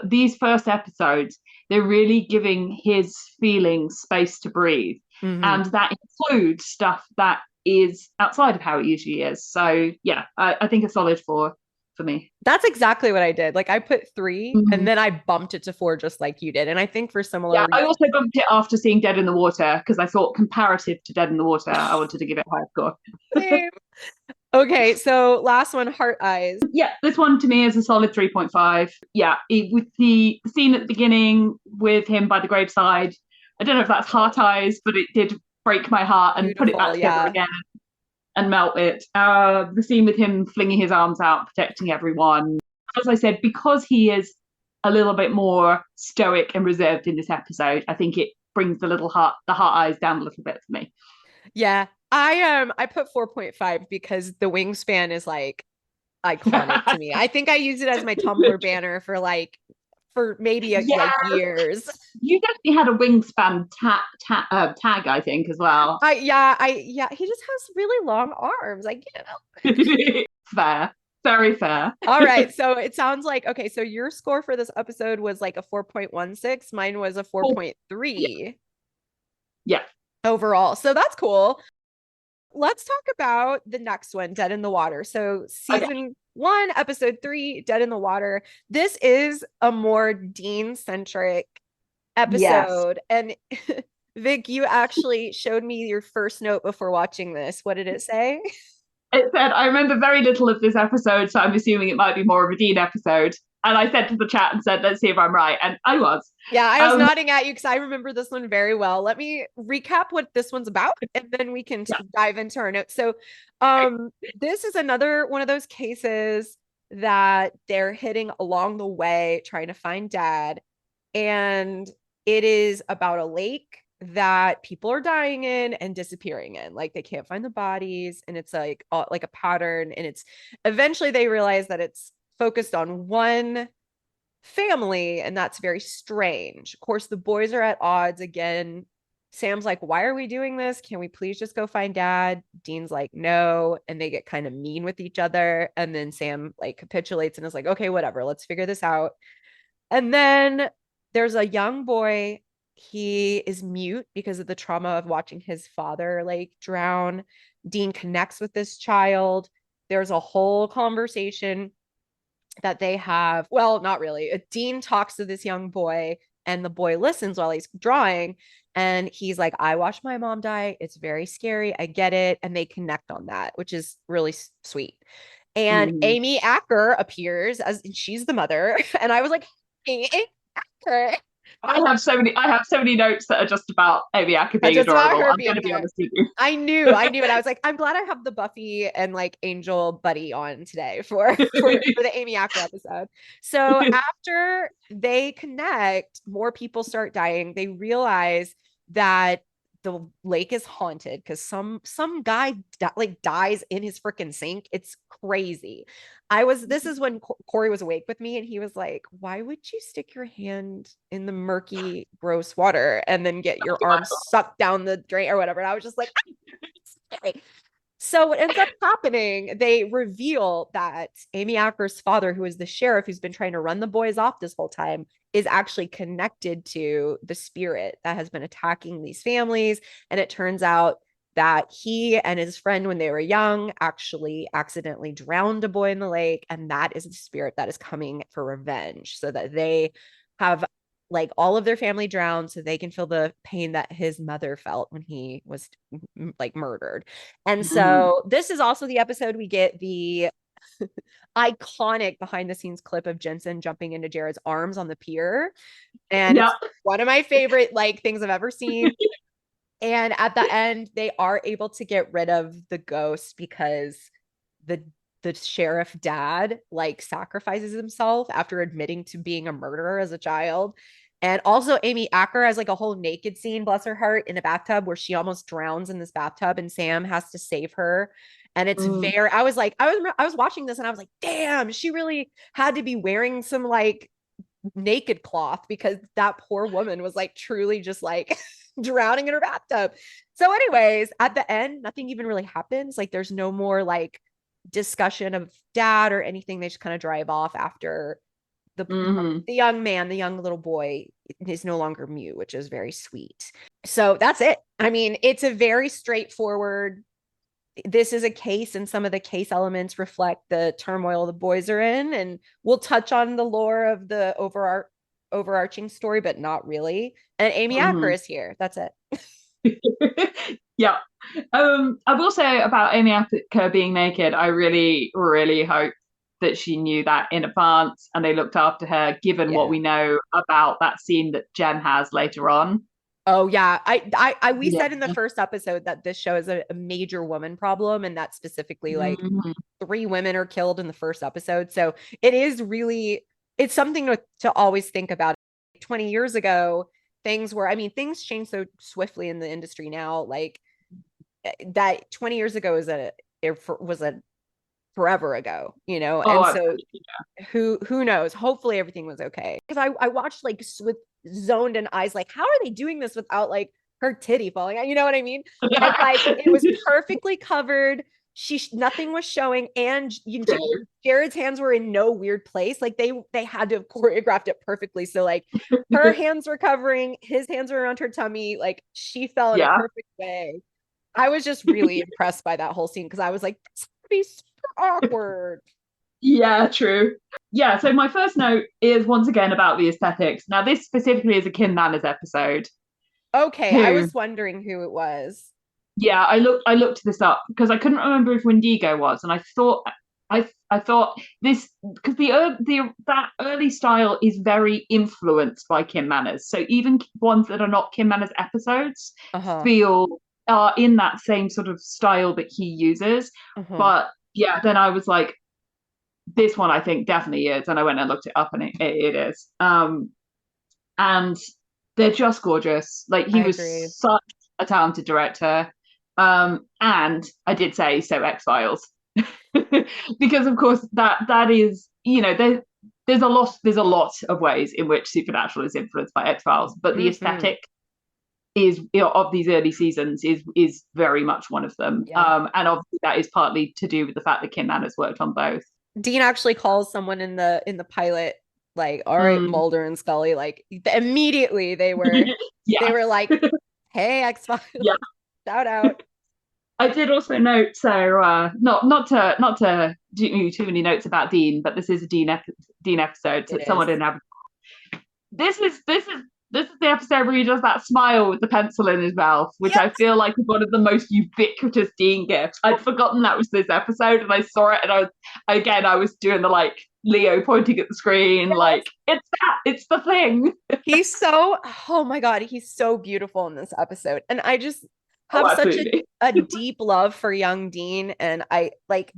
these first episodes, they're really giving his feelings space to breathe, Hmm. and that includes stuff that is outside of how it usually is. So yeah, I think a solid 4 for me. That's exactly what I did. Like I put 3 and Mhm. then I bumped it to 4 just like you did. And I think for similar Yeah, I reasons. also bumped it after seeing Dead in the Water because I thought comparative to Dead in the Water, I wanted to give it a higher score. Same. Okay, so last one, Heart Eyes. Yeah, this one to me is a solid 3.5. Yeah, with the scene at the beginning with him by the graveside, I don't know if that's heart eyes, but it did break my heart and put it back Beautiful, together yeah. again and melt it. The scene with him flinging his arms out, protecting everyone. As I said, because he is a little bit more stoic and reserved in this episode, I think it brings the heart eyes down a little bit for me. Yeah. I put 4.5 because the wingspan is like iconic to me. I think I used it as my Tumblr banner for for maybe Yeah, like years. you definitely had a wingspan tag, I think, as well. Yeah, he just has really long arms. I get it. Fair, very fair. All right. So it sounds like, okay, so your score for this episode was like a 4.16. Mine was a Oh, yeah, 4.3 yeah, overall. So that's cool. Let's talk about the next one, Dead in the Water. So okay, season 1, episode 3, Dead in the Water. This is a more Dean centric yes. episode. And Vic, you actually showed me your first note before watching this. What did it say? It said, I remember very little of this episode, so I'm assuming it might be more of a Dean episode. And I said to the chat and said, let's see if I'm right. And I was. Yeah, I was Um, nodding at you because I remember this one very well. Let me recap what this one's about, and then we can yeah, dive into our notes. So, this is another one of those cases that they're hitting along the way trying to find dad, and it is about a lake that people are dying in and disappearing in. Like they can't find the bodies, and it's like a pattern, and it's eventually they realize that it's focused on one family, and that's very strange. Of course, the boys are at odds again. Sam's like, why are we doing this? Can we please just go find dad? Dean's like, no. And they get kind of mean with each other. And then Sam like capitulates and is like, okay, whatever, let's figure this out. And then there's a young boy. He is mute because of the trauma of watching his father like drown. Dean connects with this child. There's a whole conversation that they have, well, not really. Dean talks to this young boy, and the boy listens while he's drawing. And he's like, I watched my mom die. It's very scary. I get it. And they connect on that, which is really sweet. And Mhm. Amy Acker appears as she's the mother. And I was like, hey, Amy Acker. I have so many notes that are just about Amy Acker being Just about adorable. her I'm being gonna be there. honest with you. I knew, and I was like, I'm glad I have the Buffy and like Angel buddy on today for the Amy Acker episode. So after they connect, more people start dying. They realize that the lake is haunted because some guy like dies in his freaking sink. It's crazy. This is when Corey was awake with me, and he was like, why would you stick your hand in the murky, gross water and then get your arm sucked down the drain or whatever? And I was just like, scary. So what ends up happening, they reveal that Amy Acker's father, who is the sheriff who's been trying to run the boys off this whole time, is actually connected to the spirit that has been attacking these families. And it turns out that he and his friend, when they were young, actually accidentally drowned a boy in the lake. And that is the spirit that is coming for revenge, so that they have like all of their family drowned so they can feel the pain that his mother felt when he was like murdered. And Mhm. so this is also the episode we get the iconic behind the scenes clip of Jensen jumping into Jared's arms on the pier. And Yeah. it's one of my favorite like things I've ever seen. And at the end, they are able to get rid of the ghost because the the sheriff dad like sacrifices himself after admitting to being a murderer as a child. And also Amy Acker has like a whole naked scene, bless her heart, in a bathtub where she almost drowns in this bathtub and Sam has to save her. And it's Mm. very, I was like, I was watching this and I was like, damn, she really had to be wearing some like naked cloth because that poor woman was like truly just like drowning in her bathtub. So, anyways, at the end, nothing even really happens. Like, there's no more like discussion of dad or anything. They just kind of drive off after Mhm. the young man, the young little boy is no longer mute, which is very sweet. So that's it. I mean, it's a very straightforward. This is a case, and some of the case elements reflect the turmoil the boys are in, and we'll touch on the lore of the overarching story, but not really. And Amy Acker Mhm. is here. That's it. Yeah. I will say about Amy Acker being naked, I really, really hope that she knew that in advance and they looked after her, given what Yeah. we know about that scene that Jen has later on. Oh yeah. We Yeah. said in the first episode that this show is a major woman problem, and that specifically like Mhm. 3 women are killed in the first episode. So it is really, it's something to always think about. 20 years ago, things were, I mean, things change so swiftly in the industry now. Like that 20 years ago was a forever ago, you know? Oh, And so absolutely. who knows? Hopefully everything was okay. Because I watched like with zoned in eyes, like, how are they doing this without like her titty falling out? You know what I mean? And like it was perfectly covered. Nothing was showing, and Jared's hands were in no weird place. Like they had to have choreographed it perfectly. So like her hands were covering, his hands were around her tummy, like she fell in a Yeah. perfect way. I was just really impressed by that whole scene because I was like, this would be super awkward. Yeah, true. Yeah, so my first note is once again about the aesthetics. Now, this specifically is a Kim Manners episode. Okay, I Who, was wondering who it was. yeah, I looked this up because I couldn't remember if Wendigo was, and I thought this because the that early style is very influenced by Kim Manners. So even ones that are not Kim Manners episodes Uh-huh. feel are in that same sort of style that he uses. Uh-huh. But yeah, then I was like, this one I think definitely is, and I went and looked it up, and it is. And they're just gorgeous. Like he I was agree. such a talented director. And I did say so X Files because of course that is there's a lot of ways in which Supernatural is influenced by X Files, but the Mm-hmm. aesthetic is of these early seasons is very much one of them. Yeah. And obviously that is partly to do with the fact that Kim Manners worked on both. Dean actually calls someone in the pilot like, all right, Mm. Mulder and Scully, like immediately they were Yeah, like, hey, X-Files, yeah. shout out. I did also note, so not to do you too many notes about Dean, but this is a Dean episode, so It it's somewhat is. inevitable. This is the episode where he does that smile with the pencil in his mouth, which Yep. I feel like is one of the most ubiquitous Dean gifts. I'd forgotten that was this episode, and I saw it, and I was doing the like Leo pointing at the screen, like it's the thing. He's so, oh my God, he's so beautiful in this episode. And I just Oh, have such absolutely. a deep love for young Dean. And I like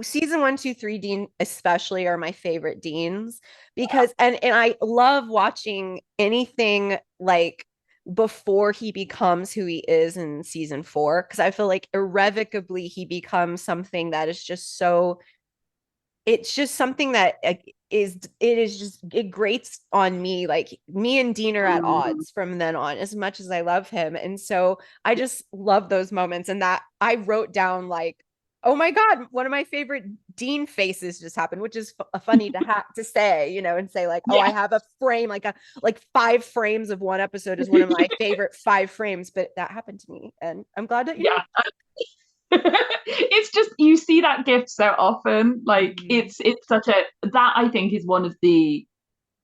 season 1, 2, 3 Dean, especially, are my favorite Deans because, and I love watching anything like before he becomes who he is in season 4, because I feel like irrevocably he becomes something that is just so, it's just something that it grates on me. Like me and Dean are at odds from then on, as much as I love him. And so I just love those moments. And that I wrote down like, oh my God, one of my favorite Dean faces just happened, which is funny to say, and say like, oh, I have a frame, like 5 frames of one episode is one of my favorite 5 frames, but that happened to me. And I'm glad that you know. It's just you see that gift so often. Like it's such a that I think is one of the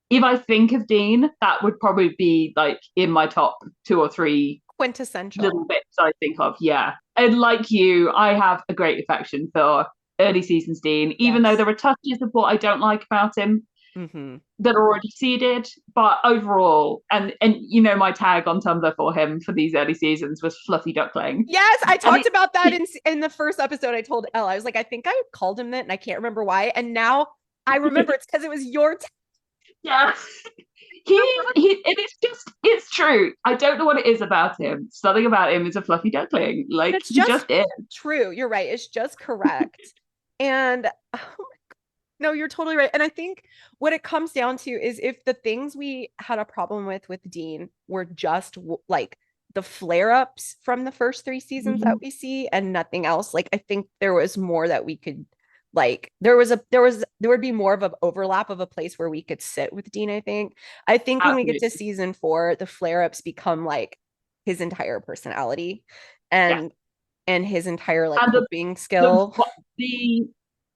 if I think of Dean, that would probably be like in my top 2 or 3 Quintessential. little bits I think of. Yeah. And like you, I have a great affection for early seasons Dean, even though Yes. there are touches of what I don't like about him Mm-hmm. that are already seeded. But overall, and my tag on Tumblr for him for these early seasons was Fluffy Duckling. Yes, I And talked about that in the first episode. I told Elle, I was like, I think I called him that, and I can't remember why. And now I remember it's because it was your. yeah. It's true. I don't know what it is about him. Something about him is a fluffy duckling. Like It's he just just is. true. You're right. It's just correct. And oh, no, you're totally right. And I think what it comes down to is if the things we had a problem with Dean were just like the flare-ups from the first 3 seasons that we see and nothing else, like I think there was more that we could like there would be more of an overlap of a place where we could sit with Dean. I think when we get Absolutely. to season 4, the flare-ups become like his entire personality Yes. and his entire like And coping the skill. the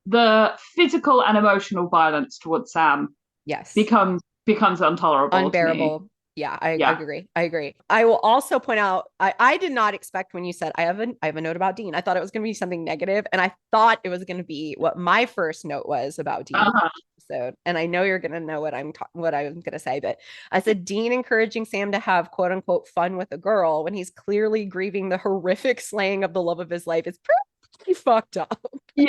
the physical and emotional violence towards Sam Yes. becomes intolerable to me. Unbearable. Yeah, I Yeah. agree. I agree. I will also point out, I did not expect when you said I have a note about Dean. I thought it was going to be something negative, and I thought it was going to be what my first note was about Dean Uh-huh. episode. And I know you're going to know what I'm going to say, but I said Dean encouraging Sam to have quote unquote fun with a girl when he's clearly grieving the horrific slaying of the love of his life is pretty fucked up. Yeah.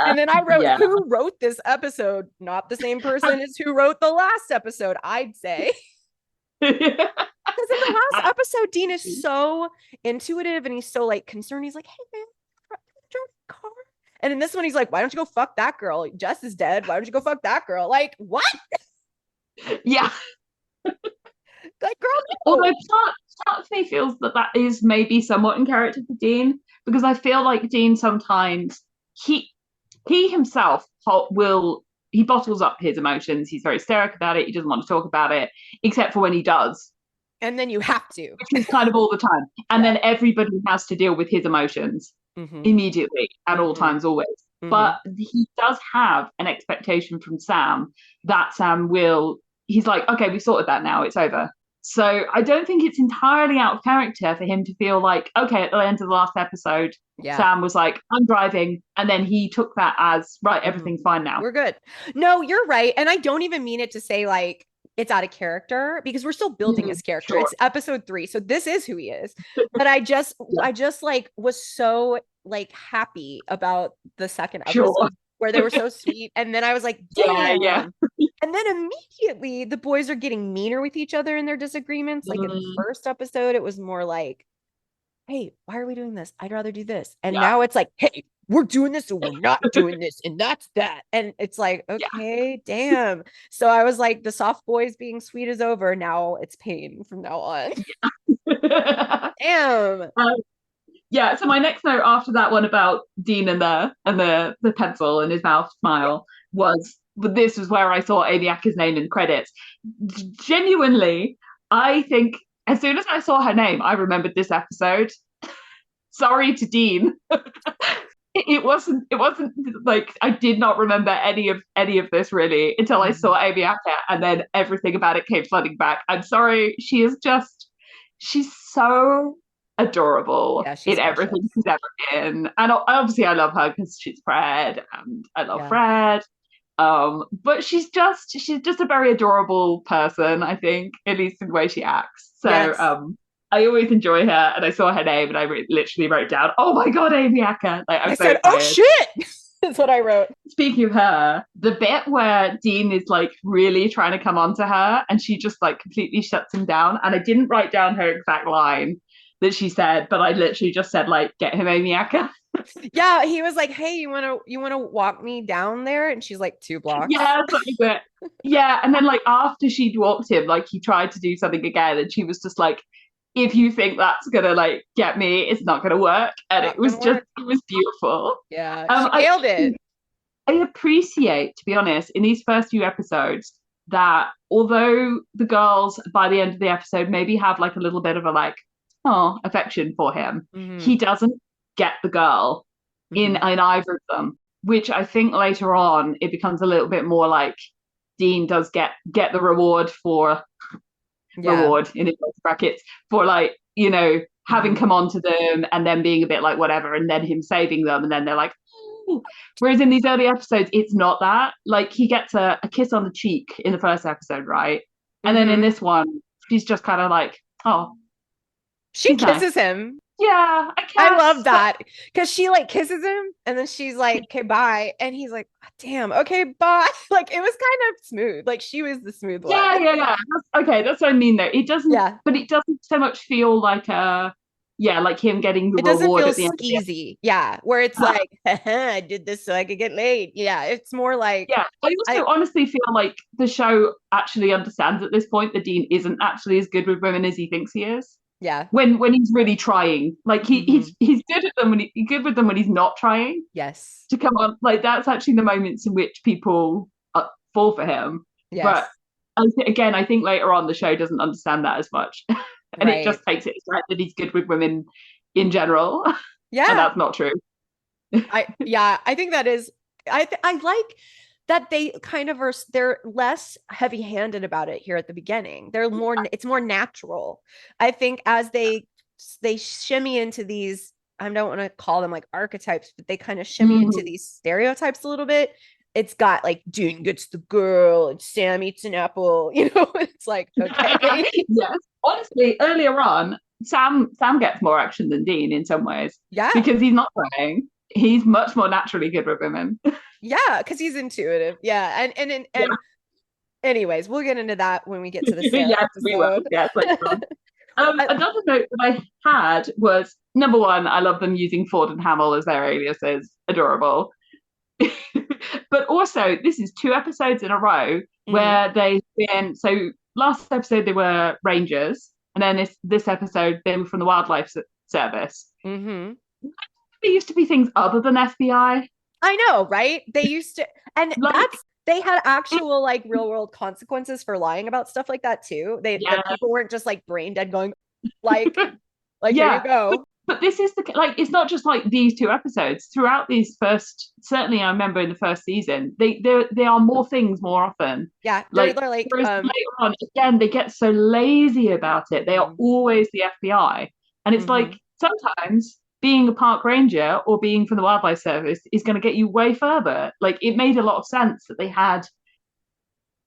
And then I wrote, Yeah. who wrote this episode? Not the same person as who wrote the last episode, I'd say. Because in the last episode, Dean is so intuitive and he's so like concerned. He's like, hey man, drive a car. And in this one, he's like, why don't you go fuck that girl? Jess is dead. Why don't you go fuck that girl? Like, what? Yeah. Like, girl, no. Although part of me feels that is maybe somewhat in character for Dean, because I feel like Dean sometimes he himself he bottles up his emotions. He's very hysteric about it. He doesn't want to talk about it, except for when he does, And then you have to. which is kind of all the time. And then everybody has to deal with his emotions immediately at all times, always. But he does have an expectation from Sam that Sam will. He's like, okay, we've sorted that now. It's over. So I don't think it's entirely out of character for him to feel like, okay, at the end of the last episode, Sam was like, I'm driving. And then he took that as, right, everything's fine now. We're good. No, you're right. And I don't even mean it to say like it's out of character because we're still building his character. Sure. It's episode 3. So this is who he is. But I just like was so like happy about the second episode where they were so sweet. And then I was like, damn. Yeah. And then immediately the boys are getting meaner with each other in their disagreements. Like in the first episode, it was more like, hey, why are we doing this? I'd rather do this. And now it's like, hey, we're doing this or we're not doing this. And that's that. And it's like, okay, damn. So I was like, the soft boys being sweet is over. Now it's pain from now on. Damn. Yeah, so my next note after that one about Dean and the pencil and his mouth smile was, but this was where I saw Amy Acker's name in the credits. Genuinely, I think as soon as I saw her name, I remembered this episode. sorry to Dean. It wasn't like I did not remember any of this really until I saw Amy Acker, and then everything about it came flooding back. I'm sorry, she's so adorable in everything she's ever in, and obviously I love her because she's Fred, and I love Fred. But she's just a very adorable person, I think, at least in the way she acts. So I always enjoy her, and I saw her name, and I literally wrote down, "Oh my god, Amy Acker!" Like I said, "Oh shit!" That's what I wrote. Speaking of her, the bit where Dean is like really trying to come on to her, and she just like completely shuts him down. And I didn't write down her exact line that she said, but I literally just said like, "Get him, Amy Acker." Yeah, he was like, "Hey, you wanna walk me down there?" And she's like, 2 blocks. Yeah, something like that. Yeah, and then like after she'd walked him, like he tried to do something again, and she was just like, "If you think that's gonna like get me, it's not gonna work." And it was beautiful. Yeah, she nailed it. I appreciate, to be honest, in these first few episodes, that although the girls by the end of the episode maybe have like a little bit of a like affection for him, he doesn't get the girl in either of them, which I think later on it becomes a little bit more like Dean does get the reward for reward in brackets for like, you know, having come on to them and then being a bit like whatever, and then him saving them, and then they're like, ooh. Whereas in these early episodes it's not that. Like he gets a kiss on the cheek in the first episode, right? And then in this one she's just kind of like, oh, she kisses him. Yeah, I love that, because she like kisses him and then she's like, "Okay, bye," and he's like, "Damn, okay, bye." Like it was kind of smooth. Like she was the smooth one. Yeah. That's what I mean though. It doesn't, but it doesn't so much feel like like him getting the reward at the end. It doesn't feel skeezy. Yeah, where it's like, I did this so I could get laid. Yeah, it's more like, I also honestly feel like the show actually understands at this point that Dean isn't actually as good with women as he thinks he is. Yeah. When he's really trying, like he's good at them he's good with them when he's not trying. Yes. To come on, like that's actually the moments in which people fall for him. Yes. But I think later on the show doesn't understand that as much, and it just takes it as right that he's good with women in general. Yeah, and that's not true. I think that is. I like that they kind of are, they're less heavy-handed about it here at the beginning. They're more, it's more natural. I think as they shimmy into these, I don't want to call them like archetypes, but they kind of shimmy into these stereotypes a little bit. It's got like Dean gets the girl and Sam eats an apple, you know. It's like, okay. Yes, honestly, earlier on Sam gets more action than Dean in some ways. Yeah, because he's not trying. He's much more naturally good with women. Yeah, because he's intuitive. Yeah, and anyways, we'll get into that when we get to the Sam yes, episode. We will. Yes, another note that I had was, number one, I love them using Ford and Hamill as their aliases. Adorable. But also, this is 2 episodes in a row where they've been, so last episode they were Rangers, and then this episode they were from the Wildlife Service. There used to be things other than FBI. I know, right? They used to, and like, they had actual like real world consequences for lying about stuff like that too. People weren't just like brain dead going like here you go. But this is it's not just like these 2 episodes. Throughout these first, certainly I remember in the first season, they are more things more often. Yeah, they're like later on, again, they get so lazy about it. They are always the FBI, and it's like sometimes being a park ranger or being from the Wildlife Service is going to get you way further. Like it made a lot of sense that they had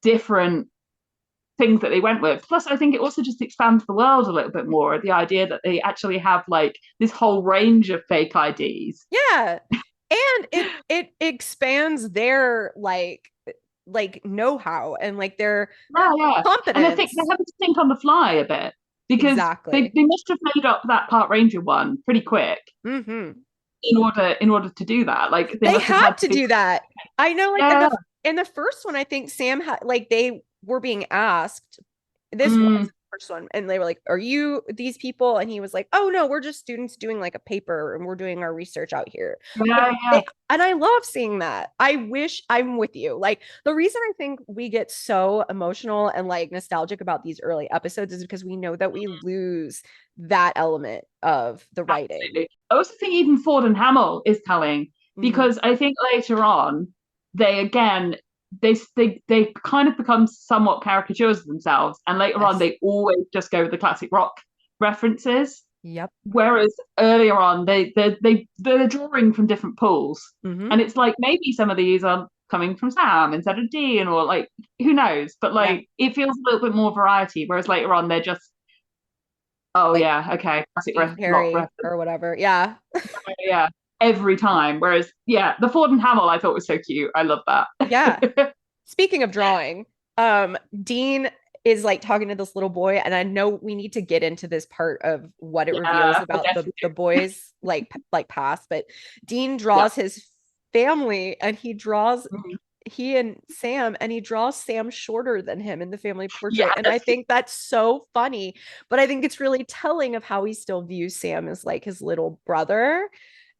different things that they went with. Plus, I think it also just expands the world a little bit more. The idea that they actually have like this whole range of fake IDs. Yeah, and it expands their like know-how and like their competence. And I think they have to think on the fly a bit. Because they must have made up that Park Ranger one pretty quick in order to do that. Like they had to do that. I know, in the first one, I think Sam had they were being asked. This was first one. And they were like, "Are you these people?" And he was like, "Oh no, we're just students doing like a paper and we're doing our research out here." But Yeah, yeah. they, and I love seeing that. I wish I'm with you. Like the reason I think we get so emotional and like nostalgic about these early episodes is because we know that we lose that element of the writing. Absolutely. I also think even Ford and Hamill is telling Mhm. because I think later on they again they kind of become somewhat caricatures of themselves, and later on Yes. they always just go with the classic rock references. Yep. Whereas earlier on they're drawing from different pools, Hmm. and it's like maybe some of these are coming from Sam instead of Dean, or like who knows? But Yeah. like it feels a little bit more variety. Whereas later on they're just oh Like yeah okay classic Katy rock Perry reference or whatever. Yeah. yeah every time. Whereas yeah, the Ford and Hamill I thought was so cute. I love Yeah. that. Speaking of drawing, Dean is like talking to this little boy, and I know we need to get into this part of what it reveals Yeah, I about definitely the do. boys like past, but Dean Yeah. draws his family and he draws Mhm. he and Sam and he draws Sam shorter than him in the family portrait. And I Yes. think that's so funny, but I think it's really telling of how he still views Sam as like his little brother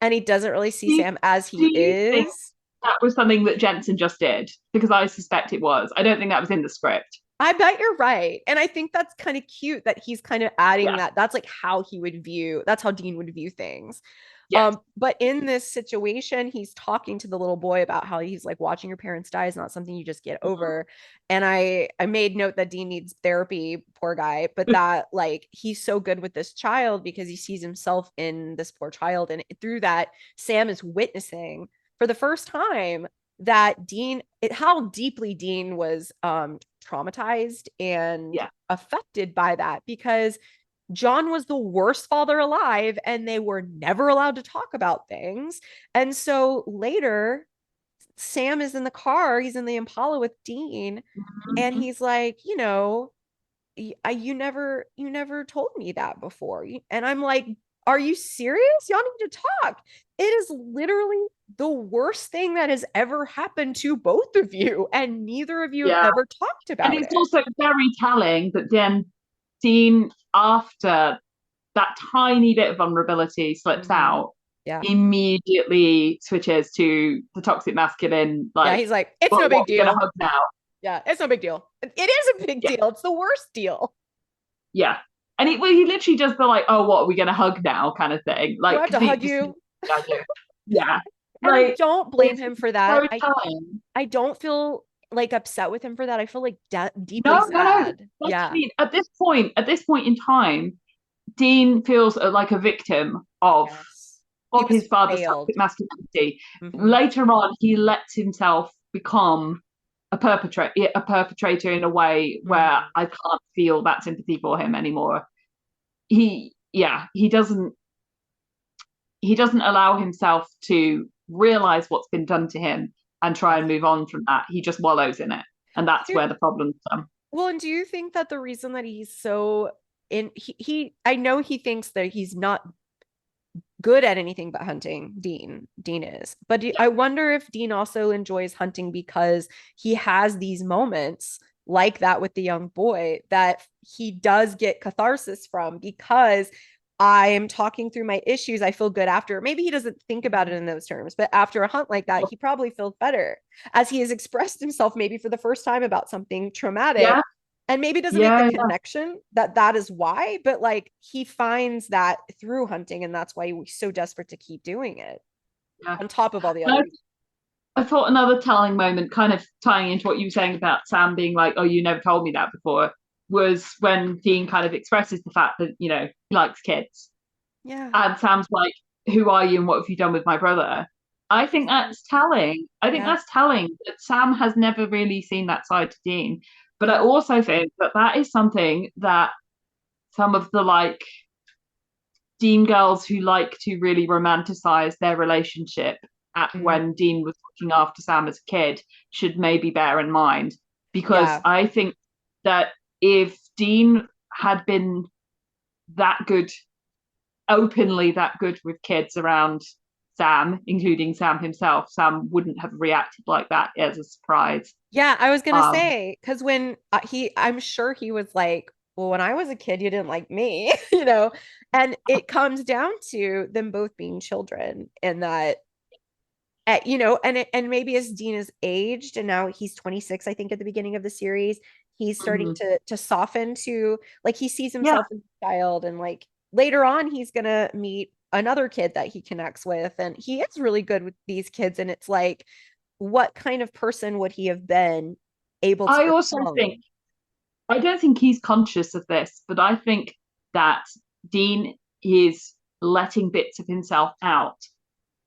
and he doesn't really see Do you, Sam as do he you think is. that was something that Jensen just did? Because I suspect it was. I don't think that was in the script. I bet you're right. And I think that's kind of cute that he's kind of adding Yeah. that. That's like how he would view, that's how Dean would view things. Yes. But in this situation, he's talking to the little boy about how he's like watching your parents die is not something you just get over. And I made note that Dean needs therapy, poor guy, but that like he's so good with this child because he sees himself in this poor child. And through that, Sam is witnessing for the first time that how deeply Dean was traumatized and Yeah. affected by that because John was the worst father alive and they were never allowed to talk about things. And so later, Sam is in the car, he's in the Impala with Dean, and Mhm. he's like, you never told me that before. And I'm like, are you serious? Y'all need to talk. It is literally the worst thing that has ever happened to both of you, and neither of you have Yeah. ever talked And about it's it. also very telling that then Dean, after that tiny bit of vulnerability slips Mhm. out, Yeah. immediately switches to the toxic masculine, Yeah, like, he's like, it's well, no what big are we gonna deal. hug now? Yeah, it's no big deal. It is a big Yeah, deal. It's the worst deal. yeah. And he literally does the like, oh, what are we gonna hug now kind of thing. Do I Like, have to because he hug just you? the idea. Yeah. And I Like don't blame it's him for that. so I telling. I don't feel like upset with him for that. I feel like deeply No, no, no. sad. That's what I Yeah. mean. At this point in time, Dean feels like a victim Yes. He of was his father's failed. toxic masculinity. Hmm. Later on, he lets himself become a perpetrator in a way where Hmm. I can't feel that sympathy for him anymore. He doesn't allow himself to realize what's been done to him and try Yes. and move on from that. He just wallows in it, and that's Do, where the problems come. well, and do you think that the reason that he's so I know he thinks that he's not good at anything but hunting, Dean is, but I wonder if Dean also enjoys hunting because he has these moments like that with the young boy that he does get catharsis from because I am talking through my issues. I feel good after. Maybe he doesn't think about it in those terms, but after a hunt like that, he probably feels better as he has expressed himself maybe for the first time about something traumatic Yeah, and maybe doesn't make the yeah, connection that that is why, but like he finds that through hunting and that's why he's so desperate to keep doing it yeah. on top of all the And other reasons. I thought another telling moment, kind of tying into what you were saying about Sam being like, "Oh, you never told me that before," was when Dean kind of expresses the fact that he likes kids, Yeah. and Sam's like, "Who are you, and what have you done with my brother?" I think that's telling. I think Yeah. that's telling that Sam has never really seen that side to Dean. But I Yeah. also think that that is something that some of the like Dean girls who like to really romanticize their relationship at Mm. when Dean was looking after Sam as a kid should maybe bear in mind. Because Yeah. I think that if Dean had been that good, openly that good with kids around Sam, including Sam himself, Sam wouldn't have reacted like that as a surprise. Yeah, I was gonna Um, say because when I'm sure he was like well, when I was a kid, you didn't like me, you know? And it comes down to them both being children and that, you know, and maybe as Dean is aged and now he's 26, I think at the beginning of the series, he's starting Mhm. to soften to like he sees Yeah, himself as a child and like later on he's gonna meet another kid that he connects with and he is really good with these kids and it's like what kind of person would he have been able to I also become? think I don't think he's conscious of this, but I think that Dean is letting bits of himself out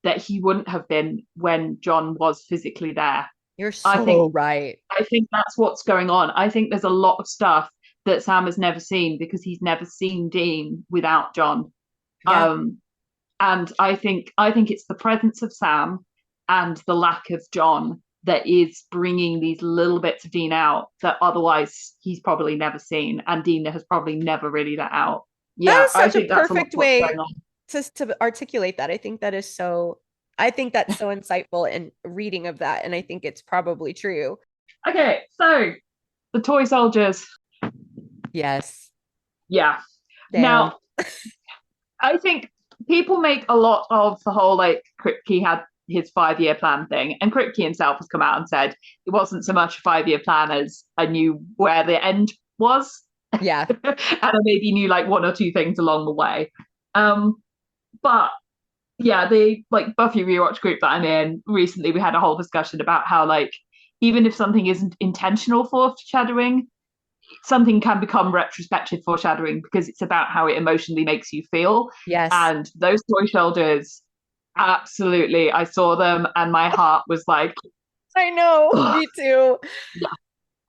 that he wouldn't have been when John was physically there. You're I so think right. I think that's what's going on. I think there's a lot of stuff that Sam has never seen because he's never seen Dean without John. Yeah. Um, and I think it's the presence of Sam and the lack of John that is bringing these little bits of Dean out that otherwise he's probably never seen, and Dean has probably never really let out. That Yeah, is I such a think that's a lot of perfect what's way going on. to articulate that. I think that is so, I think that's so insightful in reading of that. And I think it's probably true. Okay, so the toy soldiers. Yes. Yeah. Damn. Now, I think people make a lot of the whole like Kripke had his 5 year plan thing, and Kripke himself has come out and said it wasn't so much a 5 year plan as I knew where the end was, Yeah. and I maybe knew like one or two things along the way. Um, but yeah, the like Buffy rewatch group that I'm in recently, we had a whole discussion about how like even if something isn't intentional foreshadowing, something can become retrospective foreshadowing because it's about how it emotionally makes you feel. Yes. And those toy shoulders, absolutely, I saw them and my heart was like, I know. ugh, Me too. yeah.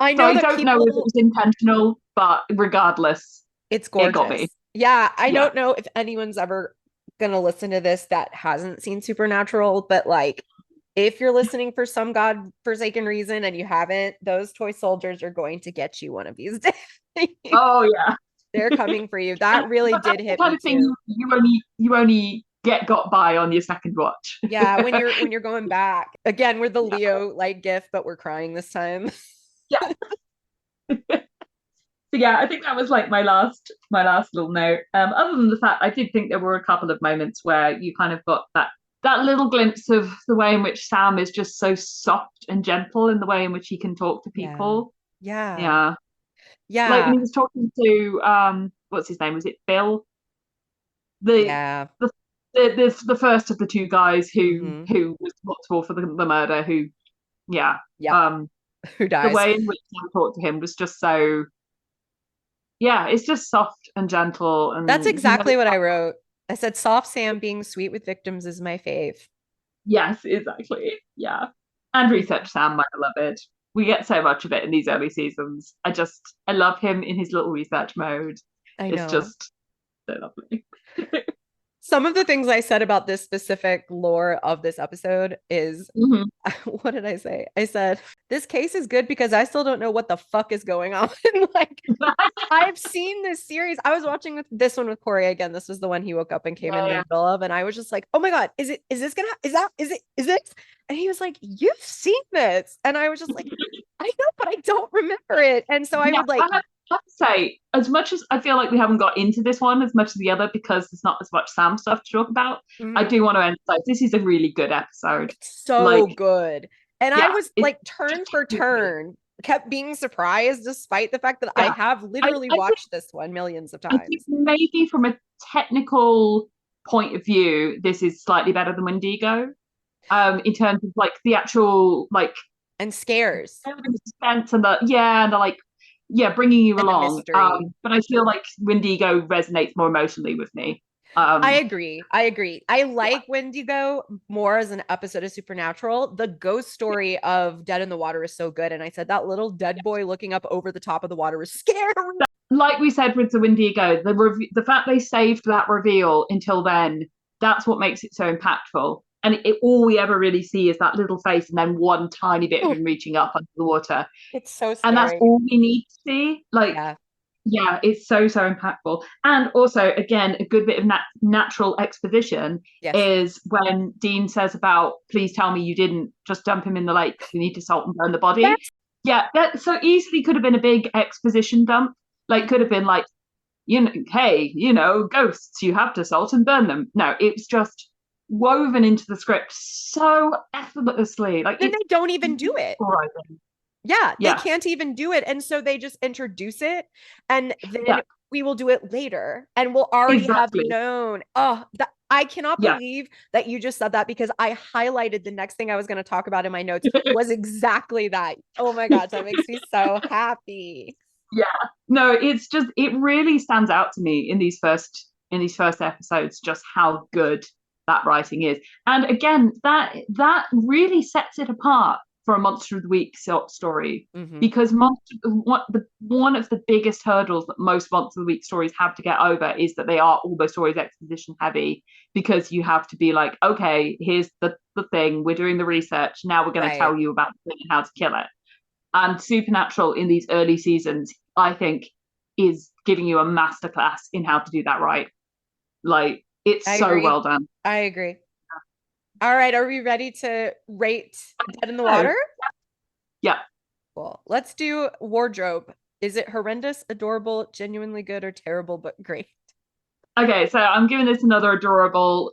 I So know I that don't know if it people, was intentional, but regardless, it's it got me. gorgeous. Yeah. I Yeah. don't know if anyone's ever going to listen to this that hasn't seen Supernatural, but like, if you're listening for some god-forsaken reason and you haven't, those toy soldiers are going to get you one of these days. Oh yeah. They're coming for you. And That really but that's did the hit kind me of thing too. you only got by on your second watch. Yeah, when you're going back. Again, we're the Leo like gift, but we're crying this time. Yeah. So yeah, I think that was like my last little note. Other than the fact I did think there were a couple of moments where you kind of got that little glimpse of the way in which Sam is just so soft and gentle in the way in which he can talk to Yeah. people. Yeah. Yeah. Like when Yeah. he was talking to what's his name? Was it Bill? The Yeah. the the first of the two guys who Hmm. who was responsible for the murder, who yeah. Yep. Um Who the dies? way in which Sam talked to him was just so yeah, it's just soft and gentle, That's and he knows exactly what I how. wrote. I said soft Sam being sweet with victims is my fave. Yes, exactly. Yeah. And research Sam, my beloved. We get so much of it in these early seasons. I love him in his little research mode. I It's know. just so lovely. Some of the things I said about this specific lore of this episode is Mhm. what did I say? I said, this case is good because I still don't know what the fuck is going on. Like, I've seen this series. I was watching this one with Corey again. This was the one he woke up and came in the Yeah, middle of. And I was just like, oh my God, is this gonna, is that, is this? And he was like, you've seen this. And I was just like, I know, but I don't remember it. And so I yeah. would like, I have to say, as much as I feel like we haven't got into this one as much as the other because there's not as much Sam stuff to talk about, I mhm, do want to emphasize this is a really good episode. it's so Like, good. And I yeah, was it's like, turn just for really good. turn, kept being surprised despite the fact that I Yeah. have I, literally I think watched this one millions of I think times. maybe from a technical point of view, this is slightly better than Wendigo. In terms of like the actual like And scares building suspense and the like bringing you and the along. mystery. But I feel like Wendigo resonates more emotionally with me. I Um, agree. I agree. I yeah, like Wendigo more as an episode of Supernatural. The ghost story of Dead in the Water is so good. And I said that little dead boy looking up over the top of the water was scary. like we said with the Wendigo, the fact they saved that reveal until then, that's what makes it so impactful. And all we ever really see is that little face and then one tiny bit of him reaching up under the water. It's so And that's scary. all we need to see. Like, Yeah. yeah, it's so impactful. And also, again, a good bit of natural exposition Yes. is when Dean says about, please tell me you didn't just dump him in the lake because we need to salt and burn the body. Yes. Yeah, that so easily could have been a big exposition dump. Like, could have been like, hey, ghosts, you have to salt and burn them. No, it's just woven into the script so effortlessly. Like, Then it's they don't even do it. surprising. Yeah, they Yeah, can't even do it. And so they just introduce it and then yeah, we will do it later and we'll already have exactly. known. Oh, that I cannot Yeah. believe that you just said that because I highlighted the next thing I was going to talk about in my notes was exactly that. Oh my gosh, that makes me so happy. Yeah. No, it's just it really stands out to me in these first episodes just how good that writing is. And again, that really sets it apart for a Monster of the Week story. Mm-hmm. Because one of the biggest hurdles that most Monster of the Week stories have to get over is that they are almost always exposition heavy, because you have to be like, okay, here's the thing, we're doing the research, now we're going to Right. tell you about the thing and how to kill it. And Supernatural in these early seasons, I think, is giving you a masterclass in how to do that right. Like, it's I so agree. well done. I agree. All right, are we ready to rate Dead in the So, Water? yeah. Cool. Let's do wardrobe. Is it horrendous, adorable, genuinely good, or terrible but great? Okay, so I'm giving this another adorable.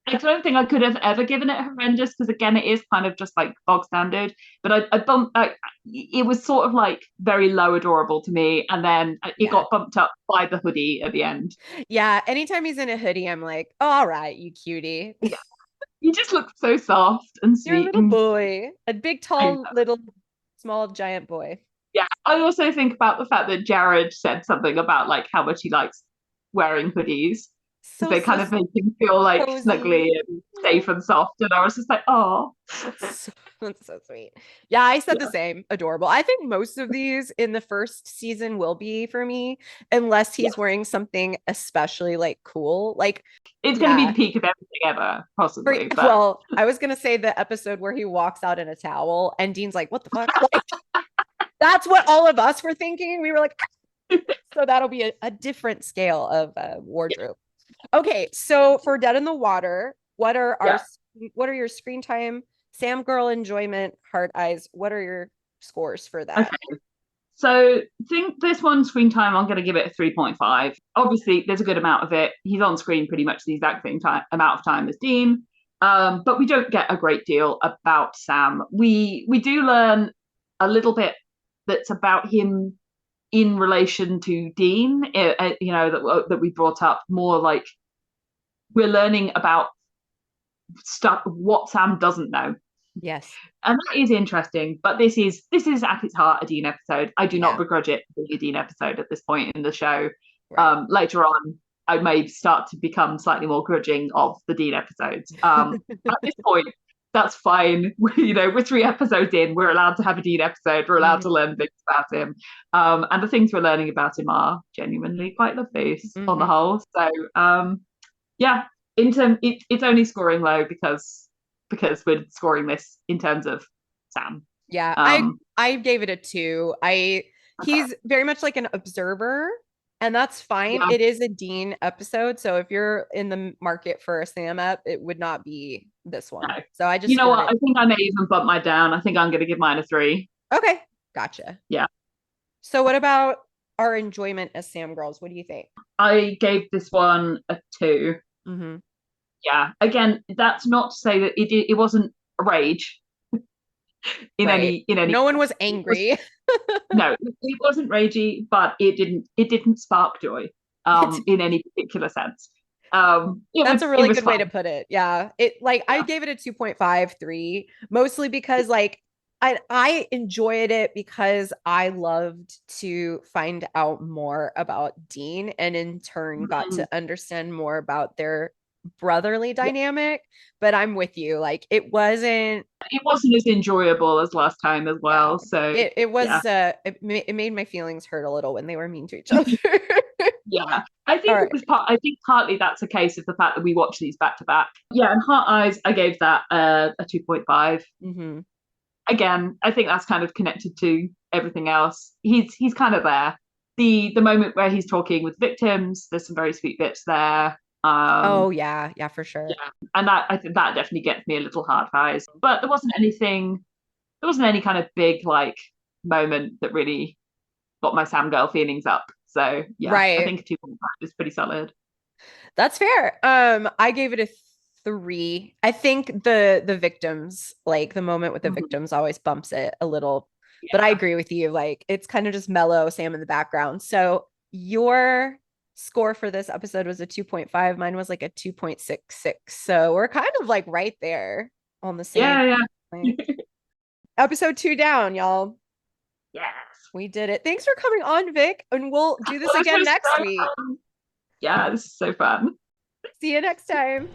I don't think I could have ever given it horrendous, because again, it is kind of just like bog standard. But I bumped. It was sort of like very low adorable to me, and then it Yeah. got bumped up by the hoodie at the end. Yeah. Anytime he's in a hoodie, I'm like, all right, you cutie. Yeah, he just looked so soft and You're a sweet, little and boy. A big, I tall, little, small, giant boy. yeah, I also think about the fact that Jared said something about like how much he likes wearing hoodies, because So, they so kind of make him feel like cozy. snuggly and Yeah. safe and soft. And I was just like, oh, That's so, that's so sweet. Yeah, I said the yeah, same. Adorable. I think most of these in the first season will be for me, unless yeah. he's wearing something especially like cool. Like, It's going to be yeah, the peak of everything ever, possibly. But well, I was gonna say the episode where he walks out in a towel and Dean's like, "What the fuck?" Like, that's what all of us were thinking. We were like, so that'll be a different scale of yeah, wardrobe. Okay, so for Dead in the Water, yeah. what are your screen time, Sam girl enjoyment, heart eyes? What are your scores for that? Okay. So think this one screen time, I'm going to give it a 3.5. Obviously, there's a good amount of it. He's on screen pretty much the exact same amount of time as Dean. But we don't get a great deal about Sam. We do learn a little bit that's about him in relation to Dean. That we brought up more, like we're learning about stuff what Sam doesn't know, Yes. and that is interesting. But this is at its heart a Dean episode. I do not Yeah. begrudge it being a Dean episode at this point in the show. Right. Later on, I may start to become slightly more grudging of the Dean episodes. At this point, that's fine. We're 3 episodes in. We're allowed to have a Dean episode. We're allowed to Mhm. learn things about him, and the things we're learning about him are genuinely quite lovely on the Mhm. whole. So, yeah, it's only scoring low because we're scoring this in terms of Sam. Yeah, I Um, I gave it a 2. okay, He's very much like an observer, and that's fine. yeah, It is a Dean episode, so if you're in the market for a Sam ep, it would not be this one. no. So I You just know scored what? it. I think I may even bump mine down. I think I'm going to give mine a 3. Okay, gotcha. Yeah, So what about our enjoyment as Sam girls? What do you think? I gave this one a 2. Mm-hmm. Yeah, again, that's not to say that it wasn't a rage Right. in any No one was it was angry. no, it wasn't ragey, but it didn't spark joy in any particular sense. It That's was a it really was good way fun. to put it. Yeah. It like I Yeah. gave it a 2.53, mostly because like I enjoyed it because I loved to find out more about Dean and in turn got Mhm. to understand more about their brotherly Yeah. dynamic. But I'm with you. Like it wasn't, It wasn't as enjoyable as last time as yeah. well. So It yeah, was it made my feelings hurt a little when they were mean to each other. yeah. I All think it right. was I think partly that's a case of the fact that we watch these back to back. Yeah, and Heart Eyes, I gave that a 2.5. Mm-hmm. Again, I think that's kind of connected to everything else. He's kind of there. The moment where he's talking with victims, there's some very sweet bits there. Oh yeah, yeah, for sure. Yeah, and that I think that definitely gets me a little hard eyes. But there wasn't any kind of big like moment that really got my Sam girl feelings up. So yeah, I Right. think a 2.5 is pretty solid. That's fair. I gave it a 3. I think the victims, like the moment with the Mhm. victims always bumps it a little. But I Yeah. agree with you. Like it's kind of just mellow Sam in the background. So your score for this episode was a 2.5. Mine was like a 2.66. So we're kind of like right there on the same. Yeah, yeah. Episode 2 down, y'all. Yes. We did it. Thanks for coming on, Vic. And we'll do this Well, this again was next so week. fun. Yeah, this is so fun. See you next time.